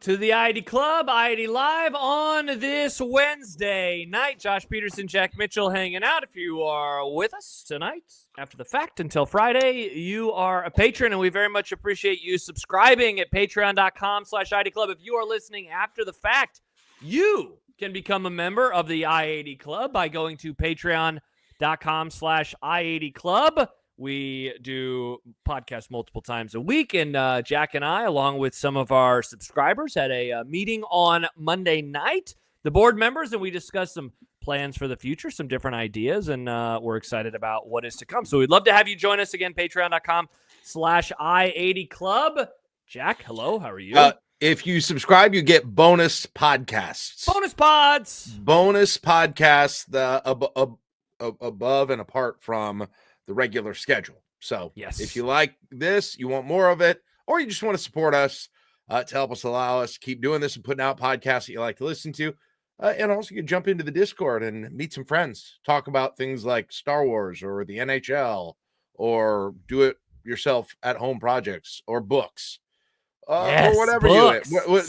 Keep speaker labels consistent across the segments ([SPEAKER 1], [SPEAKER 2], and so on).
[SPEAKER 1] to the I-80 Club, I-80 Live on this Wednesday night. Josh Peterson, Jack Mitchell hanging out. If you are with us tonight after the fact until Friday, you are a patron, and we very much appreciate you subscribing at patreon.com/I-80 Club. If you are listening after the fact, you can become a member of the I-80 Club by going to patreon.com/I-80 Club. We do podcasts multiple times a week, and Jack and I, along with some of our subscribers, had a meeting on Monday night, the board members, and we discussed some plans for the future, some different ideas, and we're excited about what is to come. So we'd love to have you join us again, patreon.com/I-80 Club. Jack, hello, how are you?
[SPEAKER 2] If you subscribe, you get bonus podcasts.
[SPEAKER 1] Bonus pods!
[SPEAKER 2] Bonus podcasts above and apart from the regular schedule. So
[SPEAKER 1] yes,
[SPEAKER 2] if you like this, you want more of it, or you just want to support us to help us allow us to keep doing this and putting out podcasts that you like to listen to. And also you can jump into the Discord and meet some friends, talk about things like Star Wars or the NHL or do it yourself at home projects or books or whatever
[SPEAKER 1] books.
[SPEAKER 2] You do.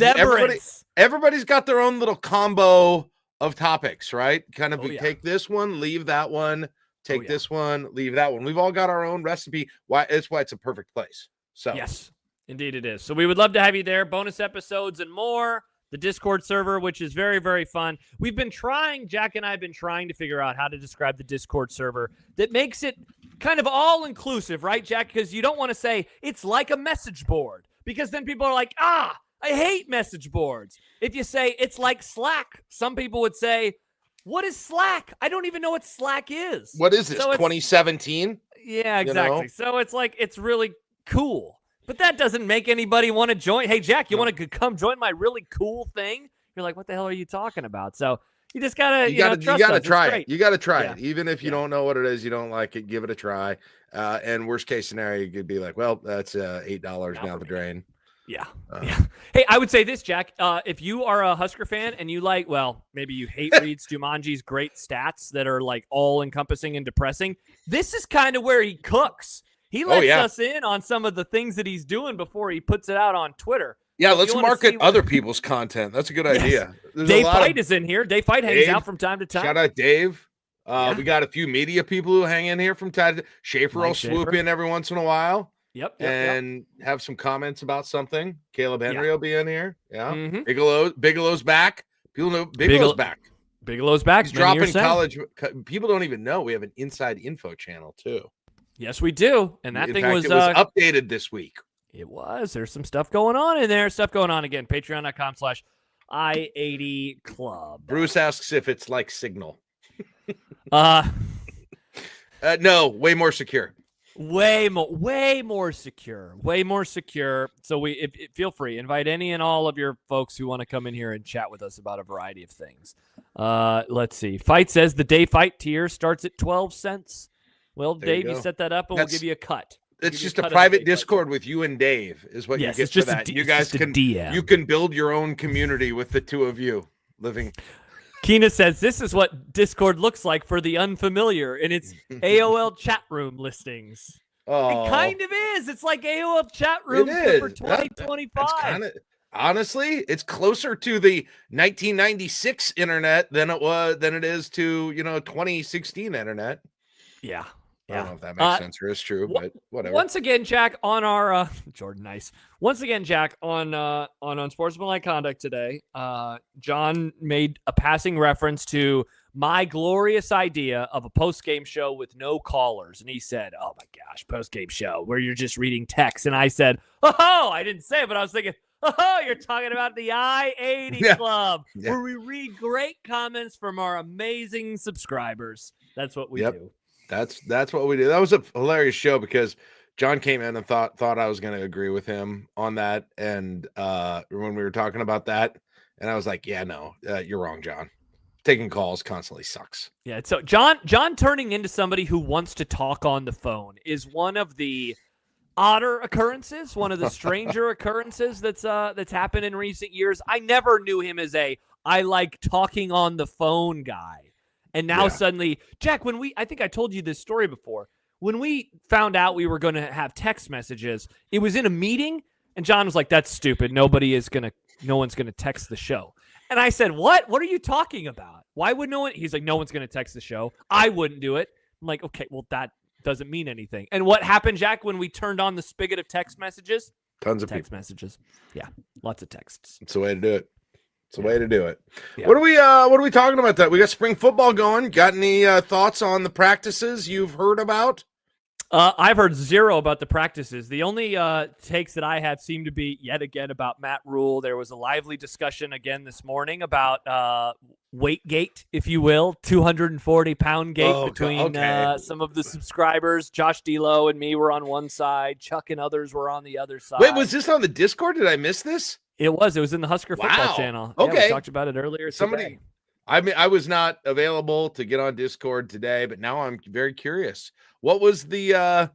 [SPEAKER 2] Everybody's got their own little combo of topics, right? Kind of take this one, leave that one. Take this one, leave that one. We've all got our own recipe. That's why it's a perfect place. So
[SPEAKER 1] yes, indeed it is. So we would love to have you there. Bonus episodes and more. The Discord server, which is very, very fun. Jack and I have been trying to figure out how to describe the Discord server that makes it kind of all-inclusive, right, Jack? Because you don't want to say it's like a message board, because then people are like, I hate message boards. If you say it's like Slack, some people would say, what is Slack? I don't even know what Slack is.
[SPEAKER 2] What is this, 2017?
[SPEAKER 1] Yeah, exactly. You know? So it's like, it's really cool. But that doesn't make anybody want to join. Hey, Jack, you want to come join my really cool thing? You're like, what the hell are you talking about? So you just got to, trust us.
[SPEAKER 2] Try it. You got to try it. Even if you don't know what it is, you don't like it, give it a try. And worst case scenario, you could be like, well, that's $8 down the drain.
[SPEAKER 1] Yeah. Hey, I would say this, Jack. If you are a Husker fan and you like, maybe you hate Reed Stumanji's great stats that are like all encompassing and depressing, this is kind of where he cooks. He lets us in on some of the things that he's doing before he puts it out on Twitter.
[SPEAKER 2] Yeah, let's market other people's content. That's a good idea.
[SPEAKER 1] Dave Fight is in here. Dave Fight hangs out from time to time.
[SPEAKER 2] Shout out Dave. We got a few media people who hang in here from time to time. Schaefer will swoop in every once in a while.
[SPEAKER 1] Yep.
[SPEAKER 2] Have some comments about something. Caleb Henry will be in here. Yeah. Mm-hmm. Bigelow's back. People know Bigelow's back.
[SPEAKER 1] Bigelow's back.
[SPEAKER 2] He's dropping college. People don't even know we have an inside info channel too.
[SPEAKER 1] Yes, we do. And that
[SPEAKER 2] in
[SPEAKER 1] thing
[SPEAKER 2] fact,
[SPEAKER 1] was
[SPEAKER 2] it was updated this week.
[SPEAKER 1] It was. There's some stuff going on in there. Stuff going on again. Patreon.com/I-80 Club.
[SPEAKER 2] Bruce asks if it's like Signal. No, way more secure.
[SPEAKER 1] Way more secure. So feel free, invite any and all of your folks who want to come in here and chat with us about a variety of things. Let's see. Fight says the day fight tier starts at 12 cents. Well, Dave, you set that up and we'll give you a cut.
[SPEAKER 2] It's just a private Discord with you and Dave is what you get for that. You guys can build your own community with the two of you living.
[SPEAKER 1] Keena says this is what Discord looks like for the unfamiliar in its AOL chat room listings.
[SPEAKER 2] Oh,
[SPEAKER 1] it kind of is. It's like AOL chat room for 2025.
[SPEAKER 2] Honestly, it's closer to the 1996 internet than it is to 2016 internet.
[SPEAKER 1] Yeah.
[SPEAKER 2] I don't know if that makes sense or is true, but whatever.
[SPEAKER 1] Once again, Jack, on our Jordan Nice. Once again, Jack, on Unsportsmanlike Conduct today, John made a passing reference to my glorious idea of a post-game show with no callers. And he said, oh my gosh, post-game show where you're just reading text. And I said, I didn't say it, but I was thinking, you're talking about the I-80 Club, where we read great comments from our amazing subscribers. That's what we do.
[SPEAKER 2] That's what we do. That was a hilarious show because John came in and thought I was going to agree with him on that. And when we were talking about that, and I was like, yeah, no, you're wrong, John. Taking calls constantly sucks. Yeah.
[SPEAKER 1] So John turning into somebody who wants to talk on the phone is one of the odder occurrences, one of the stranger occurrences that's happened in recent years. I never knew him as I like talking on the phone guy. And now suddenly, Jack, I think I told you this story before. When we found out we were going to have text messages, it was in a meeting, and John was like, that's stupid. Nobody is going to no one's going to text the show. And I said, what? What are you talking about? Why would no one? He's like, no one's going to text the show. I wouldn't do it. I'm like, okay, well, that doesn't mean anything. And what happened, Jack, when we turned on the spigot of text messages?
[SPEAKER 2] Tons of
[SPEAKER 1] text messages. Yeah, lots of texts.
[SPEAKER 2] It's the way to do it. It's the way to do it.
[SPEAKER 1] Yeah.
[SPEAKER 2] What are we talking about that? We got spring football going. Got any thoughts on the practices you've heard about?
[SPEAKER 1] I've heard zero about the practices. The only takes that I have seem to be yet again about Matt Rhule. There was a lively discussion again this morning about weight gate, if you will, 240-pound gate between some of the subscribers. Josh D'Lo and me were on one side. Chuck and others were on the other side.
[SPEAKER 2] Wait, was this on the Discord? Did I miss this?
[SPEAKER 1] It was in the Husker football channel.
[SPEAKER 2] Okay.
[SPEAKER 1] Yeah, we talked about it earlier today.
[SPEAKER 2] I was not available to get on Discord today, but now I'm very curious. What was the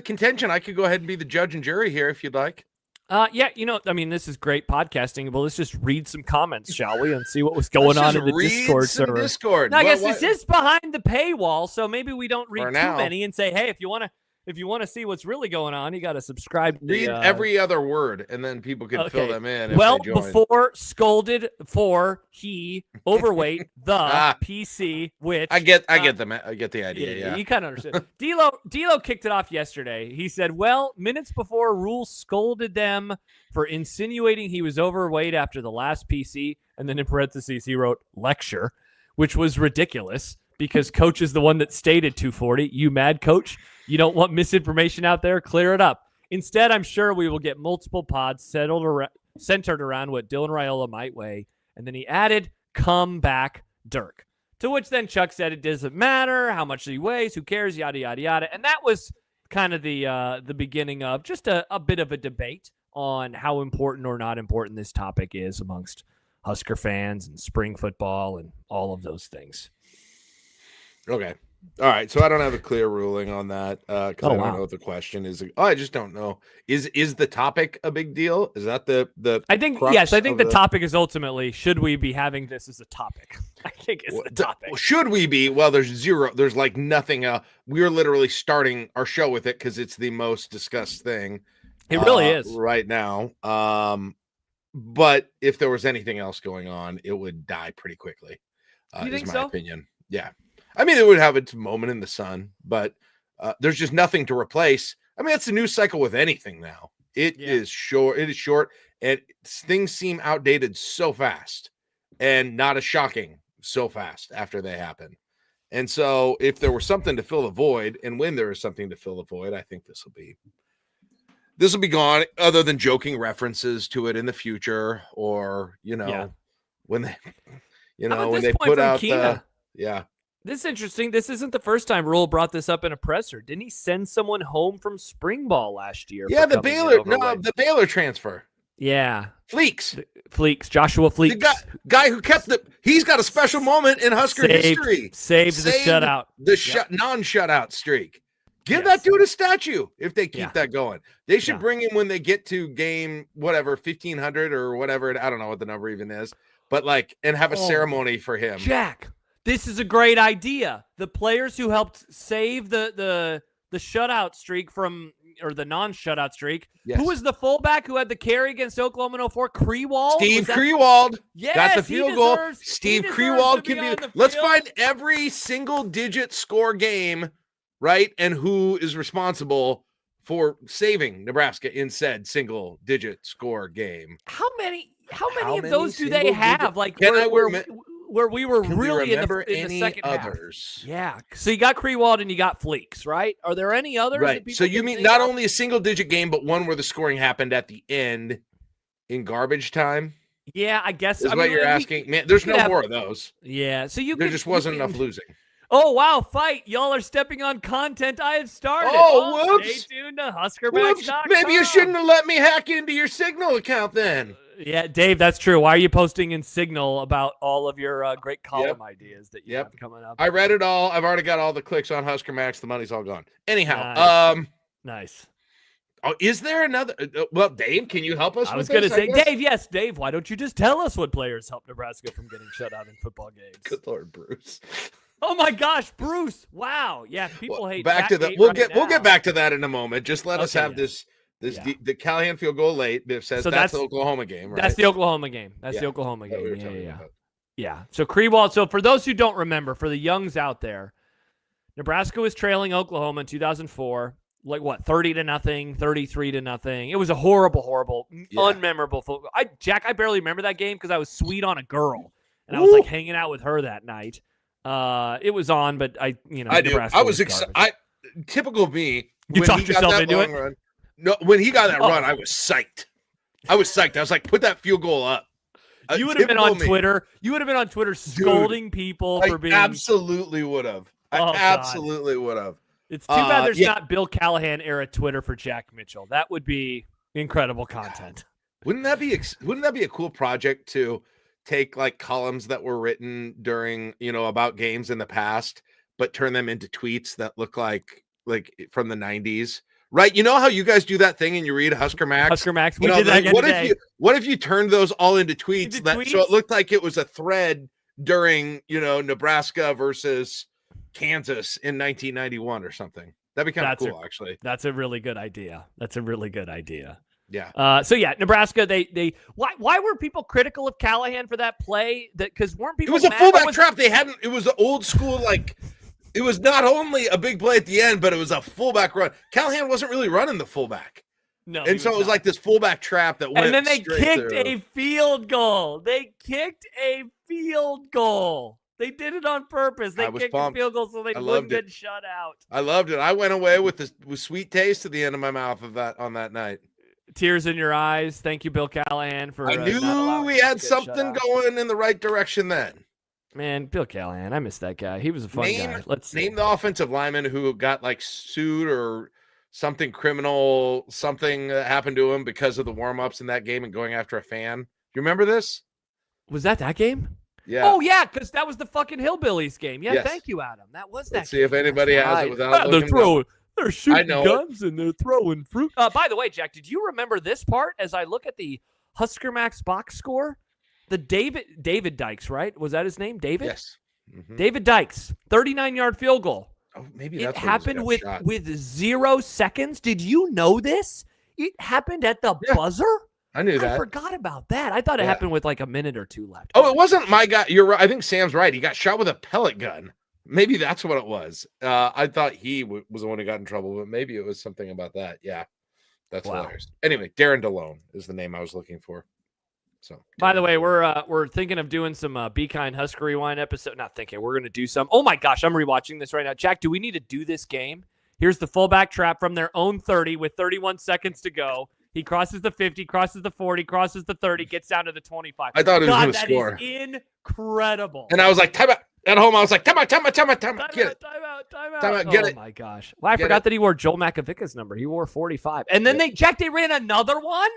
[SPEAKER 2] contention? I could go ahead and be the judge and jury here if you'd like.
[SPEAKER 1] Yeah, this is great podcasting, but let's just read some comments, shall we, and see what was going on in the Discord server.
[SPEAKER 2] Discord.
[SPEAKER 1] Now, I guess this is behind the paywall, so maybe we don't read too many and say, hey, if you want to see what's really going on, you got to subscribe.
[SPEAKER 2] Read every other word, and then people can fill them in.
[SPEAKER 1] Well, before scolded for he overweight the PC, which
[SPEAKER 2] I get the idea. Yeah,
[SPEAKER 1] you kind of understand. D'Lo kicked it off yesterday. He said, "Well, minutes before Rhule scolded them for insinuating he was overweight after the last PC," and then in parentheses he wrote lecture, which was ridiculous because Coach is the one that stated 240. You mad, Coach? You don't want misinformation out there? Clear it up. Instead, I'm sure we will get multiple pods centered around what Dylan Raiola might weigh. And then he added, come back, Dirk. To which then Chuck said it doesn't matter how much he weighs, who cares, yada, yada, yada. And that was kind of the beginning of just a bit of a debate on how important or not important this topic is amongst Husker fans and spring football and all of those things.
[SPEAKER 2] Okay. All right. So I don't have a clear ruling on that because I don't know what the question is. I just don't know. Is the topic a big deal? Is that the
[SPEAKER 1] I think yes. I think the topic is ultimately, should we be having this as a topic? I think it's the topic.
[SPEAKER 2] Should we be? Well, there's like nothing. We're literally starting our show with it because it's the most discussed thing.
[SPEAKER 1] It really is
[SPEAKER 2] right now. But if there was anything else going on, it would die pretty quickly.
[SPEAKER 1] You think
[SPEAKER 2] is my
[SPEAKER 1] so?
[SPEAKER 2] opinion. Yeah. I mean, it would have its moment in the sun, but there's just nothing to replace. I mean, it's a news cycle with anything now. It is short. It is short, and things seem outdated so fast, and not as shocking so fast after they happen. And so, if there was something to fill the void, and when there is something to fill the void, I think this will be gone. Other than joking references to it in the future, or when they, when they put out
[SPEAKER 1] This is interesting. This isn't the first time Rhule brought this up in a presser. Didn't he send someone home from spring ball last year?
[SPEAKER 2] Yeah, the Baylor transfer.
[SPEAKER 1] Yeah.
[SPEAKER 2] Fleeks,
[SPEAKER 1] Joshua Fleeks.
[SPEAKER 2] The guy who he's got a special moment in Husker history.
[SPEAKER 1] Saved the shutout.
[SPEAKER 2] Non-shutout streak. Give that dude a statue if they keep that going. They should bring him when they get to game, 1,500 or whatever. I don't know what the number even is. But and have a ceremony for him.
[SPEAKER 1] Jack. This is a great idea. The players who helped save the shutout streak or the non-shutout streak.
[SPEAKER 2] Yes.
[SPEAKER 1] Who was the fullback who had the carry against Oklahoma in 04? Krewald?
[SPEAKER 2] Steve Krewald.
[SPEAKER 1] Yes,
[SPEAKER 2] got the field goal. Steve Krewald can be. Let's find every single-digit score game, right? And who is responsible for saving Nebraska in said single-digit score game?
[SPEAKER 1] How many of those do they have? Where we were really in the second
[SPEAKER 2] others?
[SPEAKER 1] Half. Yeah. So you got Krewald and you got Fleeks, right? Are there any others?
[SPEAKER 2] Right. So you mean not only a single digit game, but one where the scoring happened at the end in garbage time?
[SPEAKER 1] Yeah, I guess.
[SPEAKER 2] Is what you're asking. Man, there's no more of those.
[SPEAKER 1] Yeah. So
[SPEAKER 2] there just wasn't enough losing.
[SPEAKER 1] Oh, wow. Fight. Y'all are stepping on content I have started.
[SPEAKER 2] Oh, whoops.
[SPEAKER 1] Stay tuned to HuskerMax.com.
[SPEAKER 2] Maybe you shouldn't have let me hack into your Signal account then.
[SPEAKER 1] Yeah, Dave, that's true. Why are you posting in Signal about all of your great column ideas that you have coming up?
[SPEAKER 2] I read it all. I've already got all the clicks on HuskerMax. The money's all gone. Anyhow,
[SPEAKER 1] nice.
[SPEAKER 2] Oh, is there another? Well, Dave, can you help us?
[SPEAKER 1] I was going to say, Dave. Yes, Dave. Why don't you just tell us what players helped Nebraska from getting shut out in football games?
[SPEAKER 2] Good Lord, Bruce.
[SPEAKER 1] Oh my gosh, Bruce! Wow, yeah, people hate.
[SPEAKER 2] Back to that. We'll get back to that in a moment. Just let us have this The Callahan field goal late. Biff says that's the Oklahoma game, right?
[SPEAKER 1] That's the Oklahoma game. That's the Oklahoma game. Yeah. So Krewald. So for those who don't remember, for the youngs out there, Nebraska was trailing Oklahoma in 2004. Like what, 30-0, 33-0. It was a horrible, unmemorable football. Jack, I barely remember that game because I was sweet on a girl, and I was like hanging out with her that night. It was on, but I Nebraska
[SPEAKER 2] I was excited. Typical me.
[SPEAKER 1] You talked yourself into it.
[SPEAKER 2] Run, no, when he got that run, I was psyched. I was like, put that field goal up.
[SPEAKER 1] You would have been on Twitter. You would have been on Twitter scolding people for being.
[SPEAKER 2] Absolutely would have. I absolutely would have.
[SPEAKER 1] It's too bad there's not Bill Callahan era Twitter for Jack Mitchell. That would be incredible content.
[SPEAKER 2] Wouldn't that be a cool project to take like columns that were written during, about games in the past, but turn them into tweets that look like from the 90s? Right? You know how you guys do that thing and you read HuskerMax?
[SPEAKER 1] HuskerMax. We did that again today.
[SPEAKER 2] What if you turned those all into tweets so it looked like it was a thread during, Nebraska versus Kansas in 1991 or something? That'd be kind of cool, actually.
[SPEAKER 1] That's a really good idea.
[SPEAKER 2] Yeah.
[SPEAKER 1] So Nebraska, they why were people critical of Callahan for that play? Because weren't people?
[SPEAKER 2] It was a fullback trap. It was an old school, like, it was not only a big play at the end, but it was a fullback run. Callahan wasn't really running the fullback.
[SPEAKER 1] No.
[SPEAKER 2] And so it was like this fullback trap that went.
[SPEAKER 1] And then they kicked a field goal. They did it on purpose. They kicked a field goal so they wouldn't get shut out.
[SPEAKER 2] I loved it. I went away with sweet taste at the end of my mouth on that night.
[SPEAKER 1] Tears in your eyes. Thank you, Bill Callahan, for.
[SPEAKER 2] I knew we had something going in the right direction then.
[SPEAKER 1] Man, Bill Callahan, I miss that guy. He was a fun guy. Let's
[SPEAKER 2] name the offensive lineman who got like sued or something criminal, something that happened to him because of the warm-ups in that game and going after a fan. Do you remember this?
[SPEAKER 1] Was that game?
[SPEAKER 2] Yeah.
[SPEAKER 1] Oh, yeah, because that was the fucking Hillbillies game. Yeah, yes. Thank you, Adam. That was that.
[SPEAKER 2] Let's see if anybody has it without
[SPEAKER 1] They're shooting guns and they're throwing fruit. By the way, Jack, did you remember this part as I look at the HuskerMax box score? The David Dykes, right? Was that his name? David?
[SPEAKER 2] Yes. Mm-hmm.
[SPEAKER 1] David Dykes, 39-yard field goal.
[SPEAKER 2] Oh, maybe that's
[SPEAKER 1] it happened with 0 seconds. Did you know this? It happened at the buzzer?
[SPEAKER 2] I knew that.
[SPEAKER 1] I forgot about that. I thought it happened with like a minute or two left.
[SPEAKER 2] Oh, it wasn't my guy. You're right. I think Sam's right. He got shot with a pellet gun. Maybe that's what it was. I thought he was the one who got in trouble, but maybe it was something about that. Yeah, that's hilarious. Anyway, Darren DeLone is the name I was looking for. So,
[SPEAKER 1] by the way, we're thinking of doing some Be Kind Husker Rewind episode. Not thinking, we're going to do some. Oh my gosh, I'm rewatching this right now. Jack, do we need to do this game? Here's the fullback trap from their own 30 with 31 seconds to go. He crosses the 50, crosses the 40, crosses the 30, gets down to the 25.
[SPEAKER 2] I thought it was going to score.
[SPEAKER 1] That is incredible.
[SPEAKER 2] And I was like, time out. At home, I was like, time out. Get it.
[SPEAKER 1] Time out.
[SPEAKER 2] Get it.
[SPEAKER 1] Oh, my gosh. Well, I forgot that he wore Joel Makovica's number. He wore 45. And then they ran another one?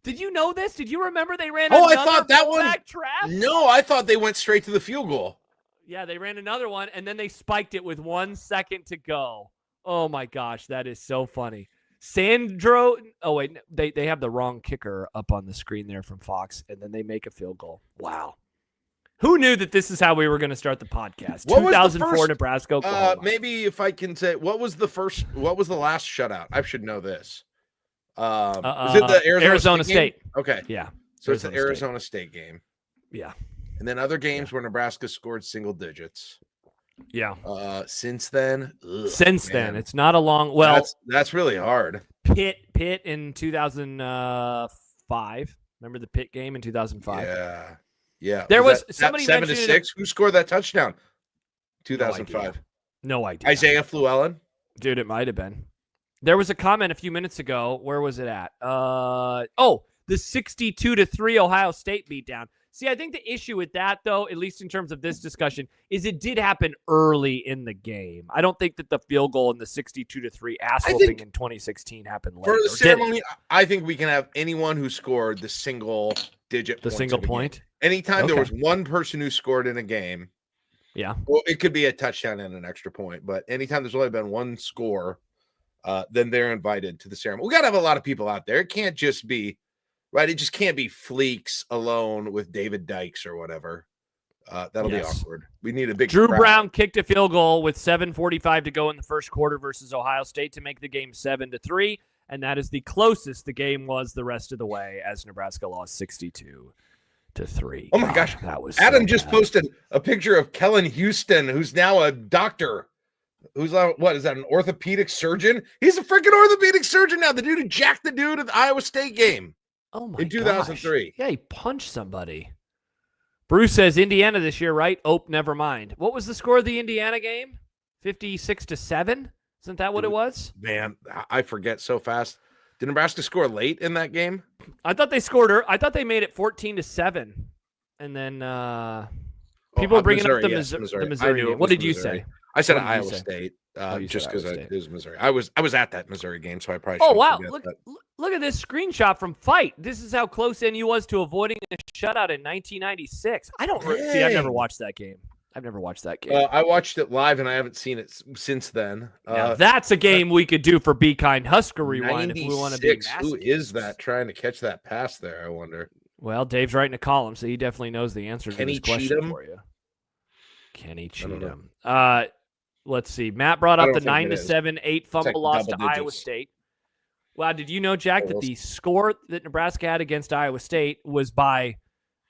[SPEAKER 1] Did you know this? Did you remember they ran another
[SPEAKER 2] I thought that one
[SPEAKER 1] trap?
[SPEAKER 2] No, I thought they went straight to the field goal.
[SPEAKER 1] Yeah, they ran another one, and then they spiked it with 1 second to go. Oh, my gosh. That is so funny. Sandro. Oh, wait. They have the wrong kicker up on the screen there from Fox, and then they make a field goal. Wow. Who knew that this is how we were going to start the podcast? 2004 Nebraska, Oklahoma.
[SPEAKER 2] Maybe if I can say, what was the last shutout? I should know this. Is it the
[SPEAKER 1] Arizona State?
[SPEAKER 2] Okay.
[SPEAKER 1] Yeah.
[SPEAKER 2] So it's the Arizona State game.
[SPEAKER 1] Yeah.
[SPEAKER 2] And then other games where Nebraska scored single digits.
[SPEAKER 1] Yeah.
[SPEAKER 2] Since then.
[SPEAKER 1] It's not a long. Well,
[SPEAKER 2] that's really hard.
[SPEAKER 1] Pitt in 2005. Remember the Pitt game in 2005?
[SPEAKER 2] Yeah. Yeah.
[SPEAKER 1] There was somebody
[SPEAKER 2] 7-6. Who scored that touchdown? 2005.
[SPEAKER 1] No idea.
[SPEAKER 2] Isaiah Fluellen.
[SPEAKER 1] Dude, it might have been. There was a comment a few minutes ago. Where was it at? The 62-3 Ohio State beatdown. See, I think the issue with that, though, at least in terms of this discussion, is it did happen early in the game. I don't think that the field goal in the 62-3 ass whooping in 2016 happened later.
[SPEAKER 2] For the ceremony, I think we can have anyone who scored the single digit.
[SPEAKER 1] The single point.
[SPEAKER 2] Anytime there was one person who scored in a game.
[SPEAKER 1] Yeah.
[SPEAKER 2] Well, it could be a touchdown and an extra point, but anytime there's only been one score, then they're invited to the ceremony. We got to have a lot of people out there. It can't just be, right? It just can't be Fleeks alone with David Dykes or whatever. That'll be awkward. We need a big
[SPEAKER 1] Drew
[SPEAKER 2] crowd.
[SPEAKER 1] Brown kicked a field goal with 7:45 to go in the first quarter versus Ohio State to make the game 7-3. and that is the closest the game was the rest of the way as Nebraska lost 62-3.
[SPEAKER 2] Oh my gosh,
[SPEAKER 1] that was
[SPEAKER 2] Adam
[SPEAKER 1] so
[SPEAKER 2] just
[SPEAKER 1] bad.
[SPEAKER 2] posted a picture of Kellen Houston, who's now a doctor. Who's what is that? An orthopedic surgeon? He's a freaking orthopedic surgeon now. The dude who jacked the dude at the Iowa State game.
[SPEAKER 1] Oh my
[SPEAKER 2] in 2003.
[SPEAKER 1] Gosh. Yeah, he punched somebody. Bruce says Indiana this year, right? Oh, never mind. What was the score of the Indiana game? 56-7? Isn't that what it was?
[SPEAKER 2] Man, I forget so fast. Did Nebraska score late in that game?
[SPEAKER 1] I thought they scored. I thought they made it 14-7, and then people are bringing up the Missouri game. What did you say?
[SPEAKER 2] I said Iowa State, just because it was Missouri. I was at that Missouri game, so I probably.
[SPEAKER 1] Oh wow! Look at this screenshot from Fight. This is how close NU was to avoiding a shutout in 1996. I don't see. I've never watched that game.
[SPEAKER 2] I watched it live, and I haven't seen it since then.
[SPEAKER 1] Now, that's a game we could do for Be Kind Husker Rewind if we want to be nasty.
[SPEAKER 2] Who is that trying to catch that pass there? I wonder.
[SPEAKER 1] Well, Dave's writing a column, so he definitely knows the answer to this question for you. Kenny Cheatham. Let's see. Matt brought up the 9-7, 8 fumble loss to Iowa State. Wow, did you know, Jack, that the score that Nebraska had against Iowa State was by,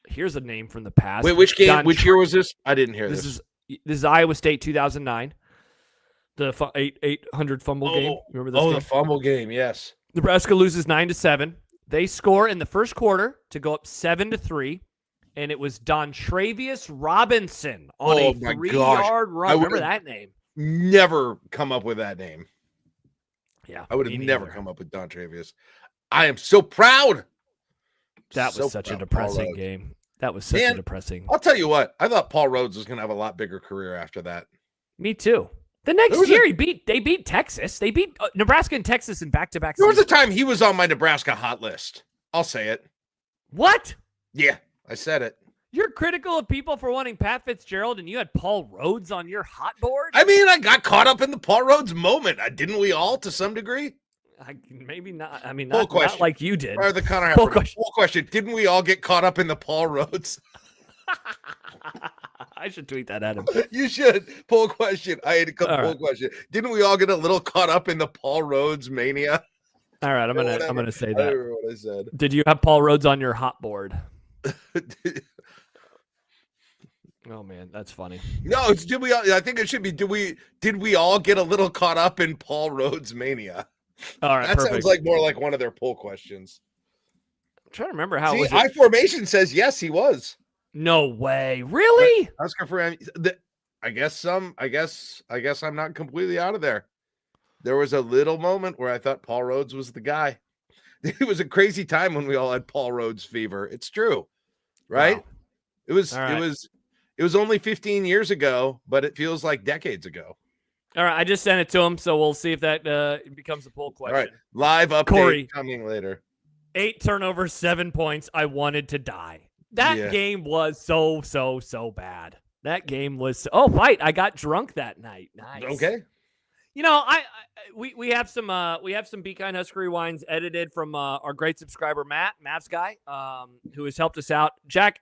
[SPEAKER 1] here's a name from the past.
[SPEAKER 2] Wait, which game? Which year was this? I didn't hear this.
[SPEAKER 1] This is Iowa State 2009. The 800 fumble game. Remember this game?
[SPEAKER 2] The fumble game, yes.
[SPEAKER 1] Nebraska loses 9-7. They score in the first quarter to go up 7-3. And it was Dontravius Robinson on a 3-yard run. Remember that name?
[SPEAKER 2] Never come up with that name.
[SPEAKER 1] Yeah,
[SPEAKER 2] I would have never come up with Dontravius. I am so proud.
[SPEAKER 1] That was such a depressing game. That was such a depressing.
[SPEAKER 2] I'll tell you what. I thought Paul Rhodes was going to have a lot bigger career after that.
[SPEAKER 1] Me too. The next year, they beat Texas. They beat Nebraska and Texas in back-to-back
[SPEAKER 2] seasons. There was a time he was on my Nebraska hot list. I'll say it.
[SPEAKER 1] What?
[SPEAKER 2] Yeah, I said it.
[SPEAKER 1] You're critical of people for wanting Pat Fitzgerald, and you had Paul Rhodes on your hot board?
[SPEAKER 2] I mean, I got caught up in the Paul Rhodes moment. Didn't we all, to some degree?
[SPEAKER 1] Maybe not. I mean, not like you did.
[SPEAKER 2] Or the Connor Poll question. Didn't we all get caught up in the Paul Rhodes?
[SPEAKER 1] I should tweet that at him.
[SPEAKER 2] You should. Poll question. I had a poll question. Didn't we all get a little caught up in the Paul Rhodes mania?
[SPEAKER 1] All right, I'm gonna say that.
[SPEAKER 2] I remember what I said.
[SPEAKER 1] Did you have Paul Rhodes on your hot board? Oh man, that's funny.
[SPEAKER 2] No, it's did we all, I think it should be did we all get a little caught up in Paul Rhodes mania?
[SPEAKER 1] All right,
[SPEAKER 2] that sounds like more like one of their poll questions.
[SPEAKER 1] I'm trying to remember how.
[SPEAKER 2] See, I-formation says yes, he was.
[SPEAKER 1] No way, really?
[SPEAKER 2] Oscar for I guess I'm not completely out of there. There was a little moment where I thought Paul Rhodes was the guy. It was a crazy time when we all had Paul Rhodes fever. It's true, right? Wow. It was only 15 years ago, but it feels like decades ago.
[SPEAKER 1] All right, I just sent it to him, so we'll see if that becomes a poll question.
[SPEAKER 2] All right, live update Corey, coming later.
[SPEAKER 1] 8 turnovers, 7 points. I wanted to die. That game was so bad. That game was Fight. I got drunk that night. Nice.
[SPEAKER 2] Okay.
[SPEAKER 1] You know, we have some Be Kind Husker Rewinds edited from our great subscriber Matt's guy, who has helped us out. Jack,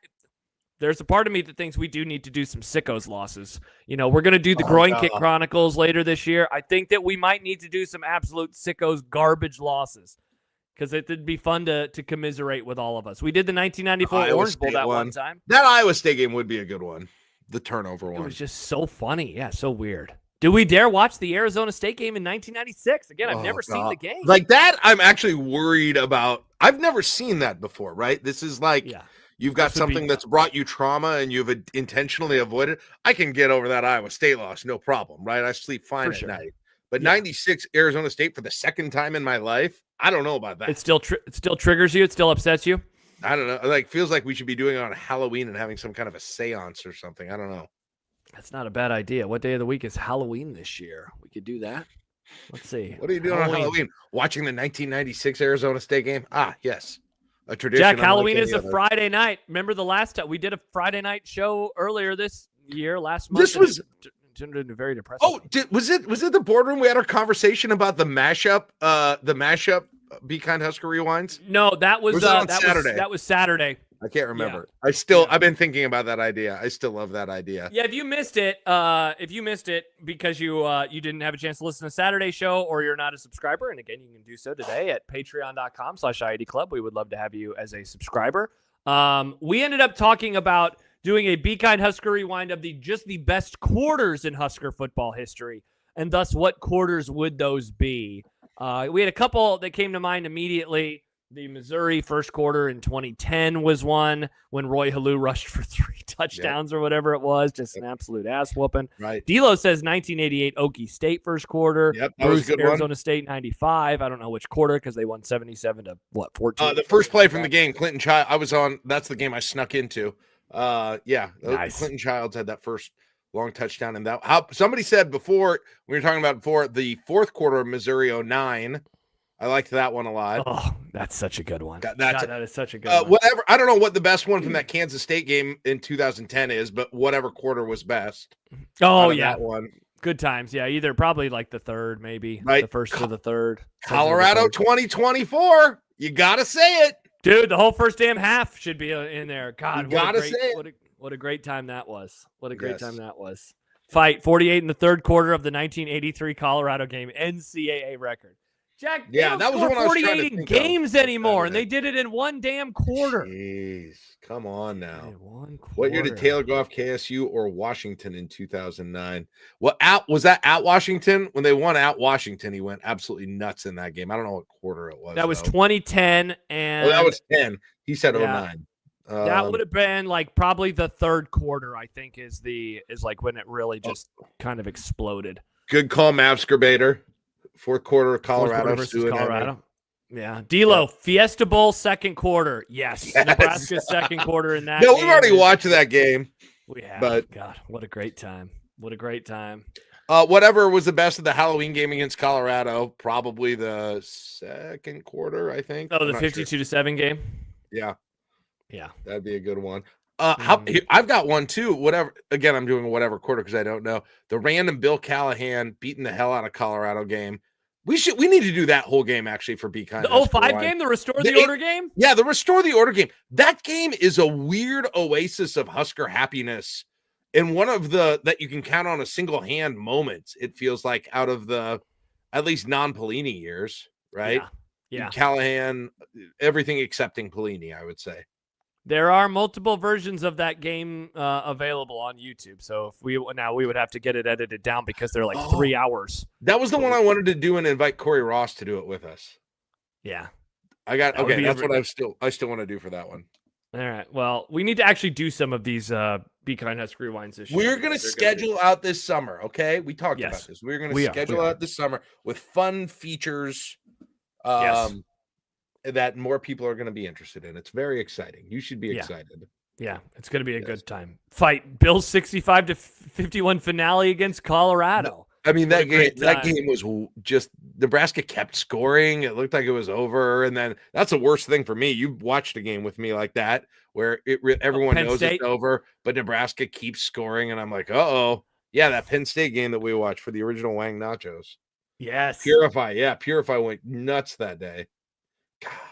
[SPEAKER 1] there's a part of me that thinks we do need to do some sickos losses. You know, we're going to do the Groin Kick Chronicles later this year. I think that we might need to do some absolute sickos garbage losses because it'd be fun to commiserate with all of us. We did the 1994 Orange Bowl that one time.
[SPEAKER 2] That Iowa State game would be a good one. The turnover one.
[SPEAKER 1] It was just so funny. Yeah, so weird. Do we dare watch the Arizona State game in 1996? Again, I've never seen the game.
[SPEAKER 2] Like that, I'm actually worried about. I've never seen that before, right? This is like you've got something that's brought you trauma and you've intentionally avoided. I can get over that Iowa State loss, no problem, right? I sleep fine at night. But 96 Arizona State for the second time in my life, I don't know about that.
[SPEAKER 1] It still triggers you? It still upsets you?
[SPEAKER 2] I don't know. Like, feels like we should be doing it on Halloween and having some kind of a seance or something. I don't know.
[SPEAKER 1] That's not a bad idea. What day of the week is Halloween this year? We could do that. Let's see.
[SPEAKER 2] What are you doing on Halloween? Watching the 1996 Arizona State game? Ah, yes. A tradition.
[SPEAKER 1] Jack, Halloween is a Friday night. Remember the last time we did a Friday night show earlier this year, last month?
[SPEAKER 2] This was
[SPEAKER 1] very depressing.
[SPEAKER 2] Oh, was it the boardroom? We had our conversation about the mashup, Be Kind Husker Rewinds.
[SPEAKER 1] No, that was
[SPEAKER 2] on Saturday.
[SPEAKER 1] That was Saturday.
[SPEAKER 2] I can't remember.
[SPEAKER 1] Yeah.
[SPEAKER 2] I've been thinking about that idea. I still love that idea.
[SPEAKER 1] Yeah, if you missed it because you didn't have a chance to listen to Saturday's show or you're not a subscriber, and again, you can do so today at patreon.com/I-80 Club. We would love to have you as a subscriber. We ended up talking about doing a Be Kind Husker rewind of the best quarters in Husker football history, and thus what quarters would those be? We had a couple that came to mind immediately. The Missouri first quarter in 2010 was one when Roy Halou rushed for 3 touchdowns or whatever it was. Just an absolute ass whooping.
[SPEAKER 2] Right.
[SPEAKER 1] D'Lo says 1988 Okie State first quarter.
[SPEAKER 2] Yep, that was a good
[SPEAKER 1] Arizona
[SPEAKER 2] one.
[SPEAKER 1] State 95. I don't know which quarter because they won 77 to 14.
[SPEAKER 2] The first play from the game, Clinton Child. I was on. That's the game I snuck into.
[SPEAKER 1] Nice.
[SPEAKER 2] Clinton Childs had that first long touchdown, and somebody said before we were talking about before the fourth quarter of Missouri 09. I liked that one a lot.
[SPEAKER 1] Oh, that's such a good one.
[SPEAKER 2] That
[SPEAKER 1] is such a good one.
[SPEAKER 2] Whatever. I don't know what the best one from that Kansas State game in 2010 is, but whatever quarter was best.
[SPEAKER 1] Oh, yeah.
[SPEAKER 2] That one.
[SPEAKER 1] Good times. Yeah, either probably like the third, maybe.
[SPEAKER 2] Right.
[SPEAKER 1] The first or the third.
[SPEAKER 2] Colorado 2024. You got to say it.
[SPEAKER 1] Dude, the whole first damn half should be in there. God,
[SPEAKER 2] you got to say it.
[SPEAKER 1] What a great time that was. What a great time that was. Fight 48 in the third quarter of the 1983 Colorado game, NCAA record. Jack,
[SPEAKER 2] yeah, that was when I was
[SPEAKER 1] 48 in games anymore, and they did it in one damn quarter.
[SPEAKER 2] Jeez, come on now.
[SPEAKER 1] One quarter.
[SPEAKER 2] What year did Taylor go off KSU or Washington in 2009? Well, was that at Washington? When they won at Washington, he went absolutely nuts in that game. I don't know what quarter it was.
[SPEAKER 1] That was 2010, and
[SPEAKER 2] that was 10. He said 09.
[SPEAKER 1] That would have been like probably the third quarter. I think is like when it really just kind of exploded.
[SPEAKER 2] Good call, Mavskerbator. Fourth quarter of Colorado
[SPEAKER 1] versus Colorado. Yeah. D'Lo, Fiesta Bowl second quarter. Yes. Nebraska's second quarter in that
[SPEAKER 2] game. We've already watched that game.
[SPEAKER 1] We have.
[SPEAKER 2] But
[SPEAKER 1] God, what a great time. What a great time.
[SPEAKER 2] Whatever was the best of the Halloween game against Colorado, probably the second quarter, I think.
[SPEAKER 1] Oh, the 52-7 game?
[SPEAKER 2] Yeah.
[SPEAKER 1] Yeah.
[SPEAKER 2] That'd be a good one. I've got one too. Whatever. Again, I'm doing whatever quarter because I don't know. The random Bill Callahan beating the hell out of Colorado game. We need to do that whole game actually for Be Kind.
[SPEAKER 1] The 05 game, the Restore the Order game?
[SPEAKER 2] Yeah, the Restore the Order game. That game is a weird oasis of Husker happiness. And one of the that you can count on a single hand moments, it feels like, out of the at least non-Pelini years, right?
[SPEAKER 1] Yeah.
[SPEAKER 2] Callahan, everything excepting Pelini, I would say.
[SPEAKER 1] There are multiple versions of that game available on YouTube. So if we would have to get it edited down because they're like 3 hours.
[SPEAKER 2] That was the one I wanted to do and invite Corey Ross to do it with us.
[SPEAKER 1] Yeah.
[SPEAKER 2] That's what I still want to do for that one.
[SPEAKER 1] All right. Well, we need to actually do some of these Be Kind Husker rewinds this year.
[SPEAKER 2] We're going to schedule out this summer, okay? We talked about this. We're going to schedule out this summer with fun features. That more people are going to be interested in. It's very exciting. You should be excited.
[SPEAKER 1] Yeah, it's going to be a good time. Fight Bill's 65-51 finale against Colorado.
[SPEAKER 2] I mean, that game was just Nebraska kept scoring. It looked like it was over, and then that's the worst thing for me. You watched a game with me like that where everyone knows it's over, but Nebraska keeps scoring, and I'm like, yeah, that Penn State game that we watched for the original Wang Nachos.
[SPEAKER 1] Yes,
[SPEAKER 2] Purify went nuts that day.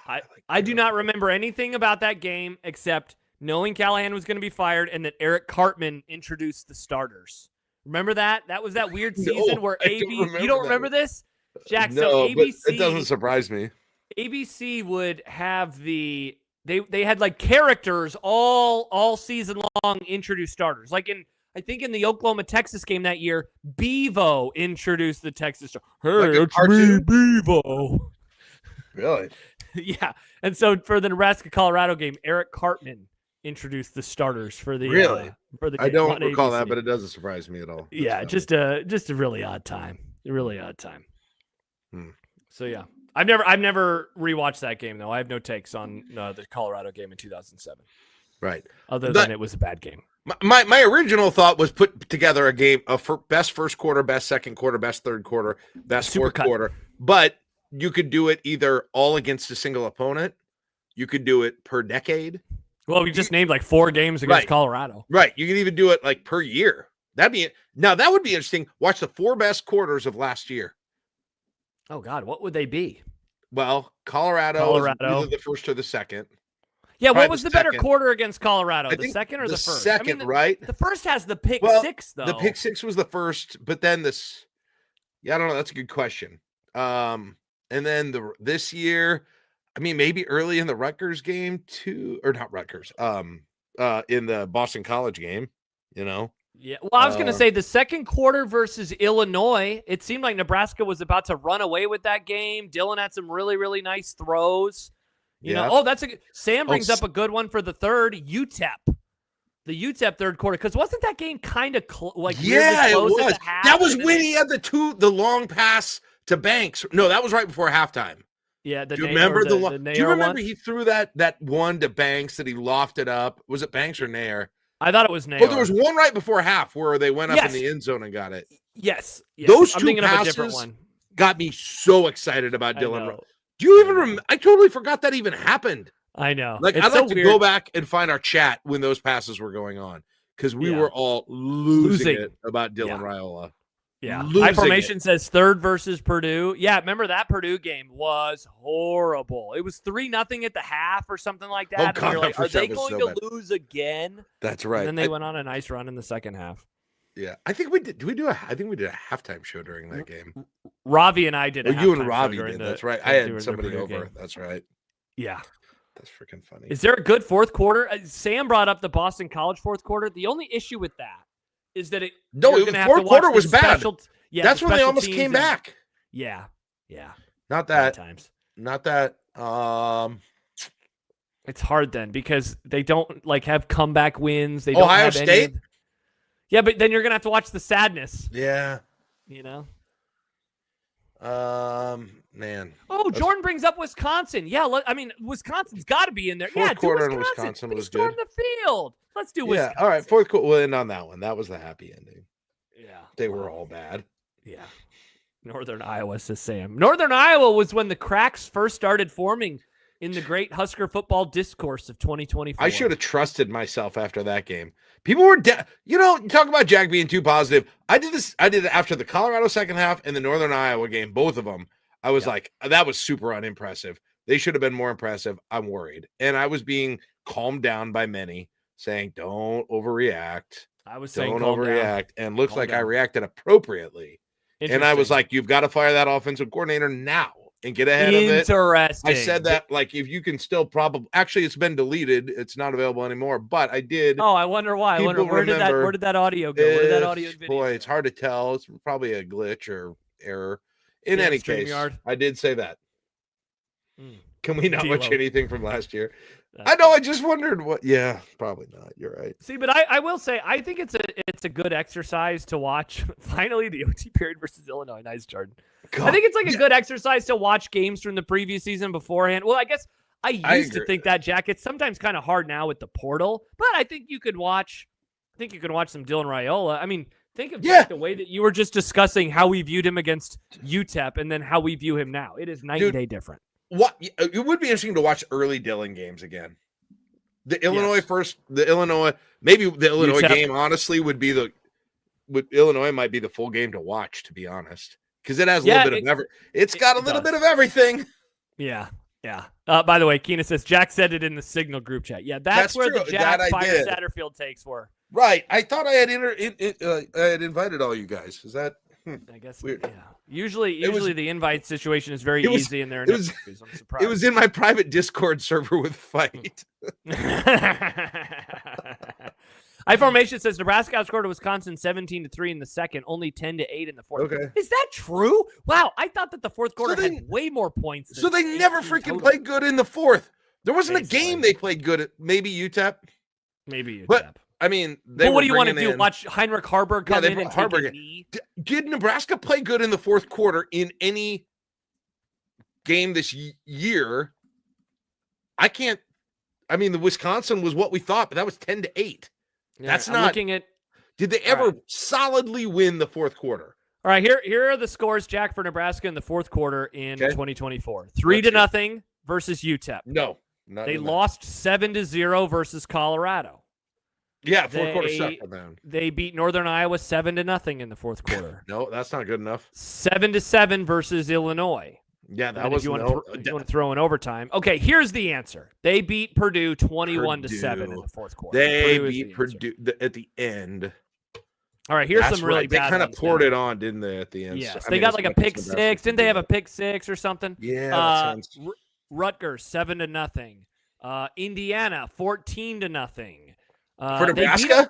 [SPEAKER 1] God, I do not remember anything about that game except knowing Callahan was going to be fired and that Eric Cartman introduced the starters. Remember that? That was that weird season where you don't remember this? Jack,
[SPEAKER 2] no,
[SPEAKER 1] so ABC,
[SPEAKER 2] but it doesn't surprise me.
[SPEAKER 1] ABC would have they had like characters all season long introduce starters. Like I think in the Oklahoma-Texas game that year, Bevo introduced the Texas star. Hey,
[SPEAKER 2] like
[SPEAKER 1] it's me, Bevo.
[SPEAKER 2] Really?
[SPEAKER 1] Yeah. And so for the Nebraska-Colorado game, Eric Cartman introduced the starters for the for the game.
[SPEAKER 2] I don't recall that, but it doesn't surprise me at all.
[SPEAKER 1] Yeah, just a really odd time. A really odd time. So yeah. I've never rewatched that game though. I have no takes on the Colorado game in 2007.
[SPEAKER 2] Right.
[SPEAKER 1] Other than it was a bad game.
[SPEAKER 2] My original thought was put together a game of best first quarter, best second quarter, best third quarter, best fourth quarter. But you could do it either all against a single opponent. You could do it per decade.
[SPEAKER 1] Well, we just named like 4 games against Colorado.
[SPEAKER 2] Right. You could even do it like per year. That would be interesting. Watch the 4 best quarters of last year.
[SPEAKER 1] Oh God, what would they be?
[SPEAKER 2] Well, Colorado. Either the first or the second.
[SPEAKER 1] Yeah,
[SPEAKER 2] Probably
[SPEAKER 1] what was the better
[SPEAKER 2] second.
[SPEAKER 1] quarter against Colorado?
[SPEAKER 2] I
[SPEAKER 1] The
[SPEAKER 2] think
[SPEAKER 1] second or the first?
[SPEAKER 2] Second, right?
[SPEAKER 1] The first has the pick six, though.
[SPEAKER 2] The pick six was the first, but then this. Yeah, I don't know. That's a good question. And then this year, I mean, maybe early in the Rutgers game too, or not Rutgers. In the Boston College game, you know.
[SPEAKER 1] Yeah. Well, I was going to say the second quarter versus Illinois. It seemed like Nebraska was about to run away with that game. Dylan had some really, really nice throws. You know. Oh, Sam brings up a good one for the third. UTEP. The UTEP third quarter, because wasn't that game kind of
[SPEAKER 2] it was. That was when he had the long pass to Banks. No, that was right before halftime.
[SPEAKER 1] Yeah,
[SPEAKER 2] do you remember do you remember he threw that one to Banks that he lofted up? Was it Banks or Nair?
[SPEAKER 1] I thought it was Nair.
[SPEAKER 2] Well, there was one right before half where they went up in the end zone and got it.
[SPEAKER 1] Yes.
[SPEAKER 2] Those two passes got me so excited about Dylan. Do you even remember? I totally forgot that even happened.
[SPEAKER 1] I know.
[SPEAKER 2] Like, I'd like to go back and find our chat when those passes were going on, because we were all losing it about Dylan Raiola.
[SPEAKER 1] Yeah. High Formation says third versus Purdue. Yeah, remember that Purdue game was horrible. It was 3-0 at the half or something like that.
[SPEAKER 2] Oh, God,
[SPEAKER 1] like, are they going to lose again?
[SPEAKER 2] That's right.
[SPEAKER 1] And then they went on a nice run in the second half.
[SPEAKER 2] Yeah. I think we did. I think we did a halftime show during that game.
[SPEAKER 1] Ravi and I did.
[SPEAKER 2] You and Ravi did. That's right. I had somebody over. Game. That's right.
[SPEAKER 1] Yeah.
[SPEAKER 2] That's freaking funny.
[SPEAKER 1] Is there a good fourth quarter? Sam brought up the Boston College fourth quarter. The only issue with that is that
[SPEAKER 2] the fourth quarter was bad. That's when they almost came back.
[SPEAKER 1] Yeah.
[SPEAKER 2] Not that. Not that.
[SPEAKER 1] It's hard then because they don't have comeback wins. They
[SPEAKER 2] Ohio
[SPEAKER 1] don't have
[SPEAKER 2] State.
[SPEAKER 1] Yeah, but then you're gonna have to watch the sadness.
[SPEAKER 2] Yeah.
[SPEAKER 1] You know.
[SPEAKER 2] Man.
[SPEAKER 1] Oh, Jordan brings up Wisconsin. Yeah, I mean, Wisconsin's got to be in there.
[SPEAKER 2] Fourth quarter in Wisconsin was good.
[SPEAKER 1] The field. Let's do Wisconsin.
[SPEAKER 2] Yeah, all right. Fourth quarter. We'll end on that one. That was the happy ending.
[SPEAKER 1] Yeah.
[SPEAKER 2] They were all bad.
[SPEAKER 1] Yeah. Northern Iowa, says Sam. Northern Iowa was when the cracks first started forming in the great Husker football discourse of 2024.
[SPEAKER 2] I should have trusted myself after that game. People were, talk about Jack being too positive. I did it after the Colorado second half and the Northern Iowa game, both of them. I was like, that was super unimpressive. They should have been more impressive. I'm worried. And I was being calmed down by many saying, don't overreact.
[SPEAKER 1] I was saying,
[SPEAKER 2] don't overreact. And looks like I reacted appropriately. And I was like, you've got to fire that offensive coordinator now and get ahead of it.
[SPEAKER 1] Interesting.
[SPEAKER 2] I said that, if you can still actually, it's been deleted. It's not available anymore, but I did.
[SPEAKER 1] Oh, I wonder why. Where did that audio go? Where did that audio video
[SPEAKER 2] go? It's hard to tell. It's probably a glitch or error. In any case, I did say that. Can we not watch anything from last year? I know. I just wondered what. Yeah, probably not. You're right.
[SPEAKER 1] See, but I will say I think it's a good exercise to watch. Finally, the OT period versus Illinois. Nice, Jordan. God, I think it's a good exercise to watch games from the previous season beforehand. Well, I guess I used to think that, Jack. It's sometimes kind of hard now with the portal, but I think you could watch. some Dylan Raiola. I mean, think of the way that you were just discussing how we viewed him against UTEP and then how we view him now. It is night and day different.
[SPEAKER 2] What it would be interesting to watch early Dylan games again. The Illinois maybe the Illinois game honestly Illinois might be the full game to watch, to be honest, because it has a little bit of it's got a little bit of everything.
[SPEAKER 1] Yeah. By the way, Keena says Jack said it in the Signal group chat. Yeah, that's where true. The Jack Fire Satterfield takes were.
[SPEAKER 2] Right. I thought I had I had invited all you guys. Is that?
[SPEAKER 1] I guess weird. Yeah. Usually the invite situation is very easy, and I'm surprised.
[SPEAKER 2] It was in my private Discord server with Fight.
[SPEAKER 1] I Formation says Nebraska outscored Wisconsin 17-3 in the second, only 10-8 in the fourth.
[SPEAKER 2] Okay.
[SPEAKER 1] Is that true? Wow, I thought that the fourth quarter had way more points.
[SPEAKER 2] So they never freaking played good in the fourth. There wasn't a game they played good at. Maybe UTEP. But I mean,
[SPEAKER 1] what do you want to do? Watch Heinrich Harburg come in and take a knee?
[SPEAKER 2] Did Nebraska play good in the fourth quarter in any game this year? The Wisconsin was what we thought, but that was 10-8.
[SPEAKER 1] Yeah, that's not looking at.
[SPEAKER 2] Did they ever solidly win the fourth quarter?
[SPEAKER 1] All right, here are the scores, Jack, for Nebraska in the fourth quarter in 2024. 3-0 versus UTEP.
[SPEAKER 2] No,
[SPEAKER 1] they lost 7-0 versus Colorado.
[SPEAKER 2] Yeah, fourth quarter sucked, man.
[SPEAKER 1] They beat Northern Iowa 7-0 in the fourth quarter.
[SPEAKER 2] No, that's not good enough.
[SPEAKER 1] 7-7 versus Illinois.
[SPEAKER 2] Yeah, that
[SPEAKER 1] And
[SPEAKER 2] was
[SPEAKER 1] if you want to throw in overtime. Okay, here's the answer. They beat Purdue 21-7 in the fourth quarter.
[SPEAKER 2] They
[SPEAKER 1] Purdue
[SPEAKER 2] beat Purdue at the end.
[SPEAKER 1] All right, here's
[SPEAKER 2] That's
[SPEAKER 1] some really
[SPEAKER 2] right. They
[SPEAKER 1] bad
[SPEAKER 2] kind of
[SPEAKER 1] ones
[SPEAKER 2] poured
[SPEAKER 1] now.
[SPEAKER 2] it on, didn't they, at the end?
[SPEAKER 1] Yes,
[SPEAKER 2] So,
[SPEAKER 1] they got like a pick
[SPEAKER 2] Nebraska
[SPEAKER 1] six. Didn't they have a
[SPEAKER 2] that.
[SPEAKER 1] pick six or something?
[SPEAKER 2] Yeah, that sounds...
[SPEAKER 1] Rutgers 7-0. Indiana 14-0.
[SPEAKER 2] For Nebraska? Did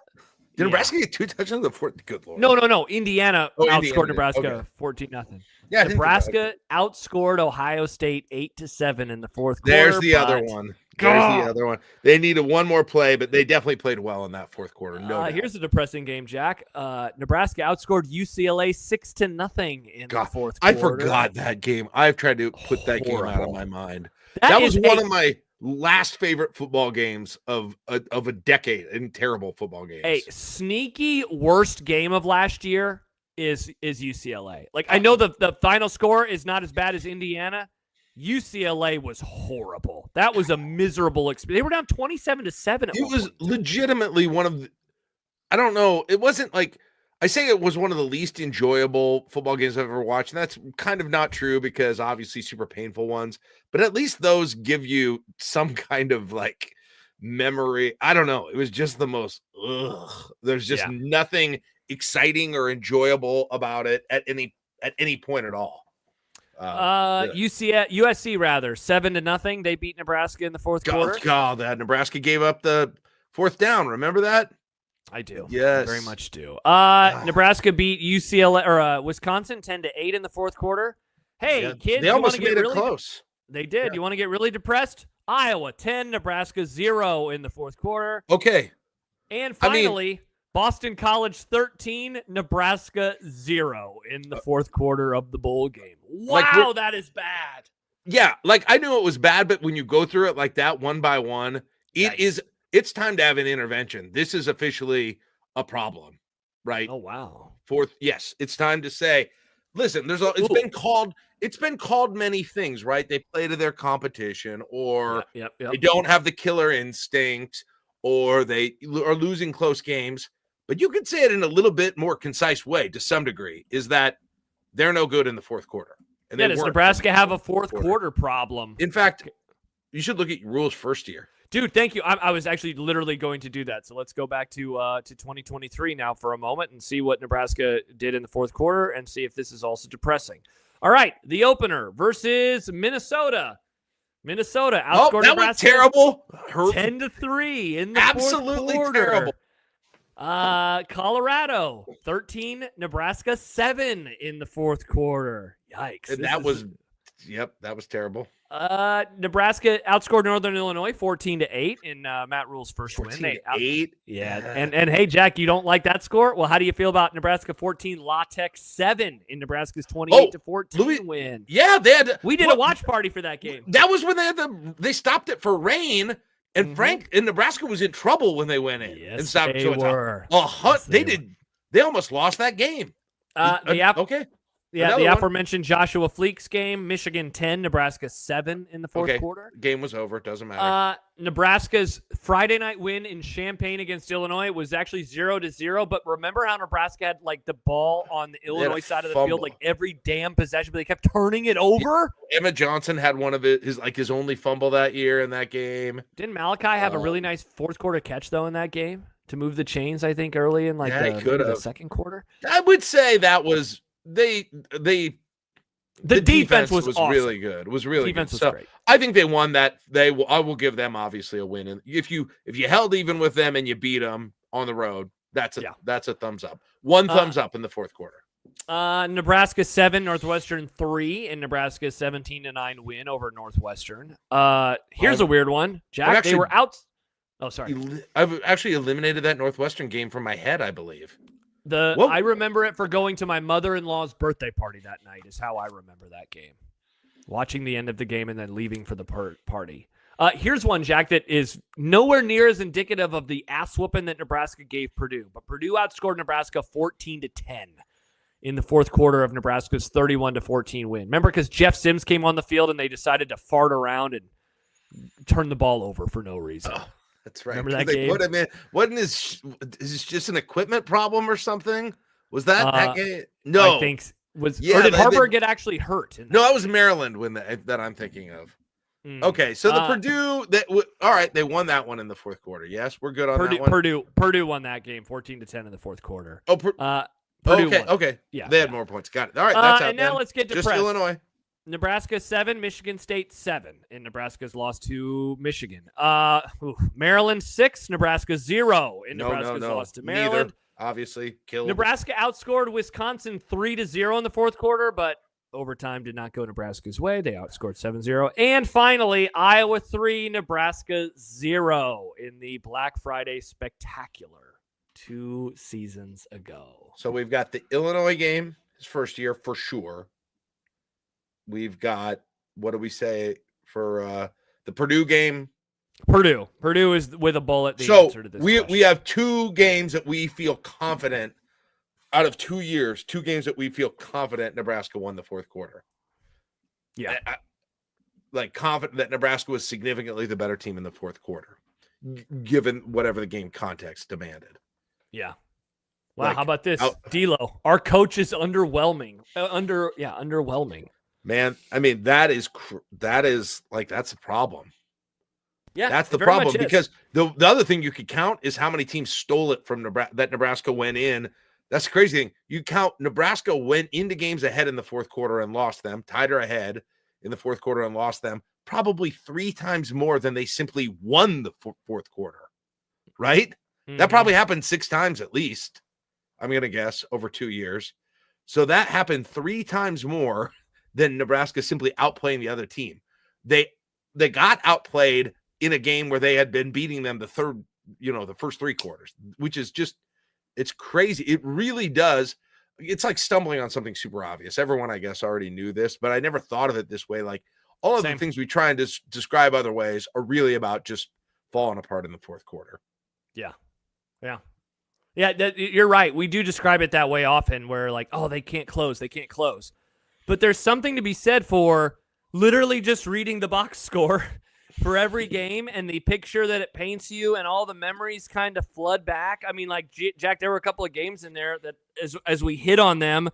[SPEAKER 1] Yeah.
[SPEAKER 2] Nebraska get 2 touchdowns in the fourth? Good Lord.
[SPEAKER 1] No. Indiana outscored Nebraska
[SPEAKER 2] Okay.
[SPEAKER 1] 14-0.
[SPEAKER 2] Yeah,
[SPEAKER 1] Nebraska outscored Ohio State 8-7 in the fourth quarter.
[SPEAKER 2] There's the other one. They needed one more play, but they definitely played well in that fourth quarter. No doubt.
[SPEAKER 1] Here's a depressing game, Jack. Nebraska outscored UCLA 6-0 in the fourth quarter.
[SPEAKER 2] I forgot that game. I've tried to put that game out of my mind.
[SPEAKER 1] That
[SPEAKER 2] was one of my last favorite football games of a decade in terrible football games.
[SPEAKER 1] A sneaky worst game of last year is UCLA. Like, I know the final score is not as bad as Indiana. UCLA was horrible. That was a miserable experience. They were down 27-7.
[SPEAKER 2] It was legitimately one of I don't know. It wasn't like, I say it was one of the least enjoyable football games I've ever watched. And that's kind of not true because obviously super painful ones, but at least those give you some kind of like memory. I don't know. It was just the most, there's just nothing exciting or enjoyable about it at any point at all.
[SPEAKER 1] USC rather 7-0. They beat Nebraska in the fourth quarter.
[SPEAKER 2] God, that Nebraska gave up the fourth down. Remember that?
[SPEAKER 1] I do.
[SPEAKER 2] Yes,
[SPEAKER 1] very much do. Nebraska beat UCLA or Wisconsin 10-8 in the fourth quarter. Hey, kids,
[SPEAKER 2] they almost made it close.
[SPEAKER 1] They did.
[SPEAKER 2] Yeah.
[SPEAKER 1] You want to get really depressed? Iowa 10, Nebraska 0 in the fourth quarter.
[SPEAKER 2] Okay.
[SPEAKER 1] And finally, Boston College 13, Nebraska 0 in the fourth quarter of the bowl game. Wow, that is bad.
[SPEAKER 2] Yeah, like I knew it was bad, but when you go through it like that one by one, it's time to have an intervention. This is officially a problem, right?
[SPEAKER 1] Oh wow.
[SPEAKER 2] Yes, it's time to say, listen, it's been called many things, right? They play to their competition, or they don't have the killer instinct, or they are losing close games. But you could say it in a little bit more concise way to some degree, is that they're no good in the fourth quarter. And
[SPEAKER 1] does Nebraska have a fourth quarter problem?
[SPEAKER 2] In fact, you should look at Rhule's first year.
[SPEAKER 1] Dude, thank you. I was actually literally going to do that. So let's go back to 2023 now for a moment and see what Nebraska did in the fourth quarter and see if this is also depressing. All right, the opener versus Minnesota. Minnesota outscored
[SPEAKER 2] that
[SPEAKER 1] Nebraska.
[SPEAKER 2] Was terrible.
[SPEAKER 1] 10-3 in the
[SPEAKER 2] absolutely
[SPEAKER 1] fourth quarter.
[SPEAKER 2] Terrible.
[SPEAKER 1] Colorado 13, Nebraska 7 in the fourth quarter. Yikes!
[SPEAKER 2] And that was terrible.
[SPEAKER 1] Nebraska outscored Northern Illinois 14-8 in Matt Rhule's first win.
[SPEAKER 2] 8.
[SPEAKER 1] Yeah. And hey, Jack, you don't like that score? Well, how do you feel about Nebraska 14, La Tech 7 in Nebraska's 28-14 win?
[SPEAKER 2] Yeah,
[SPEAKER 1] we did a watch party for that game.
[SPEAKER 2] That was when they stopped it for rain. And and Nebraska was in trouble when they went in.
[SPEAKER 1] Yes,
[SPEAKER 2] and stopped,
[SPEAKER 1] they were.
[SPEAKER 2] They almost lost that game.
[SPEAKER 1] Okay. Yeah, the aforementioned Joshua Fleek's game, Michigan 10, Nebraska 7 in the fourth quarter.
[SPEAKER 2] Game was over. It doesn't matter.
[SPEAKER 1] Nebraska's Friday night win in Champaign against Illinois was actually 0-0. But remember how Nebraska had like the ball on the Illinois side of the field like every damn possession, but they kept turning it over?
[SPEAKER 2] Emmett Johnson had one of his only fumble that year in that game.
[SPEAKER 1] Didn't Malachi have a really nice fourth quarter catch though in that game to move the chains? I think early in the second quarter.
[SPEAKER 2] I would say that was. The defense was awesome. Really good. It was really good. So great. I think they won that. I will give them obviously a win. And if you held even with them and you beat them on the road, that's a thumbs up. One thumbs up in the fourth quarter.
[SPEAKER 1] Nebraska 7, Northwestern 3 in Nebraska's 17-9 win over Northwestern. Here's a weird one, Jack. They were out. Oh, sorry.
[SPEAKER 2] I've actually eliminated that Northwestern game from my head, I believe.
[SPEAKER 1] I remember it for going to my mother-in-law's birthday party that night is how I remember that game. Watching the end of the game and then leaving for the party. Here's one, Jack, that is nowhere near as indicative of the ass whooping that Nebraska gave Purdue. But Purdue outscored Nebraska 14-10 in the fourth quarter of Nebraska's 31-14 win. Remember, because Jeff Sims came on the field and they decided to fart around and turn the ball over for no reason.
[SPEAKER 2] Oh. That's right.
[SPEAKER 1] Remember that game?
[SPEAKER 2] Is this just an equipment problem or something? Was that game? No.
[SPEAKER 1] or
[SPEAKER 2] Yeah,
[SPEAKER 1] did Harper get actually hurt?
[SPEAKER 2] No, that was Maryland that I'm thinking of. Okay, so the Purdue all right, they won that one in the fourth quarter. Yes, we're good on that one.
[SPEAKER 1] Purdue won that game 14-10 in the fourth quarter.
[SPEAKER 2] Oh,
[SPEAKER 1] Purdue won.
[SPEAKER 2] Okay.
[SPEAKER 1] Yeah,
[SPEAKER 2] they had more points. Got it. All right, that's out.
[SPEAKER 1] And now let's get
[SPEAKER 2] just
[SPEAKER 1] depressed.
[SPEAKER 2] Illinois.
[SPEAKER 1] Nebraska 7, Michigan State 7, and Nebraska's lost to Michigan. Maryland 6, Nebraska 0, and Nebraska's lost to Maryland.
[SPEAKER 2] Neither, obviously, killed.
[SPEAKER 1] Nebraska outscored Wisconsin 3-0 in the fourth quarter, but overtime did not go Nebraska's way. They outscored 7-0. And finally, Iowa 3, Nebraska 0 in the Black Friday Spectacular 2 seasons ago.
[SPEAKER 2] So we've got the Illinois game, his first year for sure. We've got, what do we say for the Purdue game?
[SPEAKER 1] Purdue is with a bullet. The
[SPEAKER 2] so
[SPEAKER 1] answer to this
[SPEAKER 2] we have 2 games that we feel confident out of 2 years. 2 games that we feel confident Nebraska won the fourth quarter.
[SPEAKER 1] Yeah,
[SPEAKER 2] like confident that Nebraska was significantly the better team in the fourth quarter, given whatever the game context demanded.
[SPEAKER 1] Yeah. Wow. How about this, D'Lo? Our coach is underwhelming. Underwhelming.
[SPEAKER 2] Man, I mean, that's a problem.
[SPEAKER 1] Yeah,
[SPEAKER 2] that's the problem, because the other thing you could count is how many teams stole it from Nebraska, that Nebraska went in. That's the crazy thing. You count Nebraska went into games ahead in the fourth quarter and lost them, tied or ahead in the fourth quarter and lost them, probably 3 times more than they simply won the fourth quarter, right? Mm-hmm. That probably happened 6 times at least, I'm going to guess, over 2 years. So that happened 3 times more than Nebraska simply outplaying the other team. They got outplayed in a game where they had been beating them the first 3 quarters, which is just, it's crazy. It really does. It's like stumbling on something super obvious. Everyone, I guess, already knew this, but I never thought of it this way. Like all of the things we try and describe other ways are really about just falling apart in the fourth quarter.
[SPEAKER 1] Yeah. Yeah. Yeah. You're right. We do describe it that way often, where like, oh, they can't close. But there's something to be said for literally just reading the box score for every game and the picture that it paints you, and all the memories kind of flood back. I mean, like, Jack, there were a couple of games in there that as we hit on them,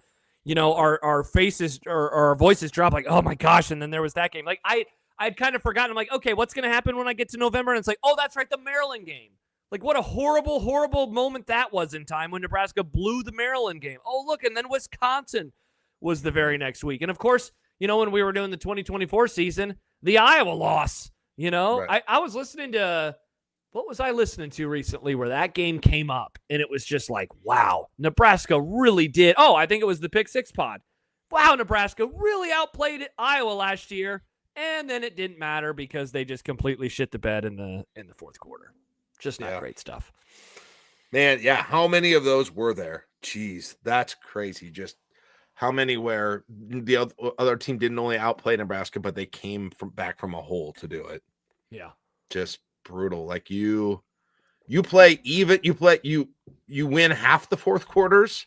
[SPEAKER 1] our faces or our voices drop like, oh my gosh. And then there was that game. Like I'd kind of forgotten. I'm like, okay, what's going to happen when I get to November? And it's like, oh, that's right, the Maryland game. Like, what a horrible, horrible moment that was in time when Nebraska blew the Maryland game. Oh, look, and then Wisconsin was the very next week. And, of course, when we were doing the 2024 season, the Iowa loss, Right. I was listening to – what was I listening to recently where that game came up? And it was just like, wow, Nebraska really did – I think it was the Pick Six pod. Wow, Nebraska really outplayed Iowa last year. And then it didn't matter because they just completely shit the bed in the fourth quarter. Just not great stuff.
[SPEAKER 2] Man, yeah, how many of those were there? Jeez, that's crazy. Just how many where the other team didn't only outplay Nebraska, but they came back from a hole to do it.
[SPEAKER 1] Yeah.
[SPEAKER 2] Just brutal. Like you win half the fourth quarters.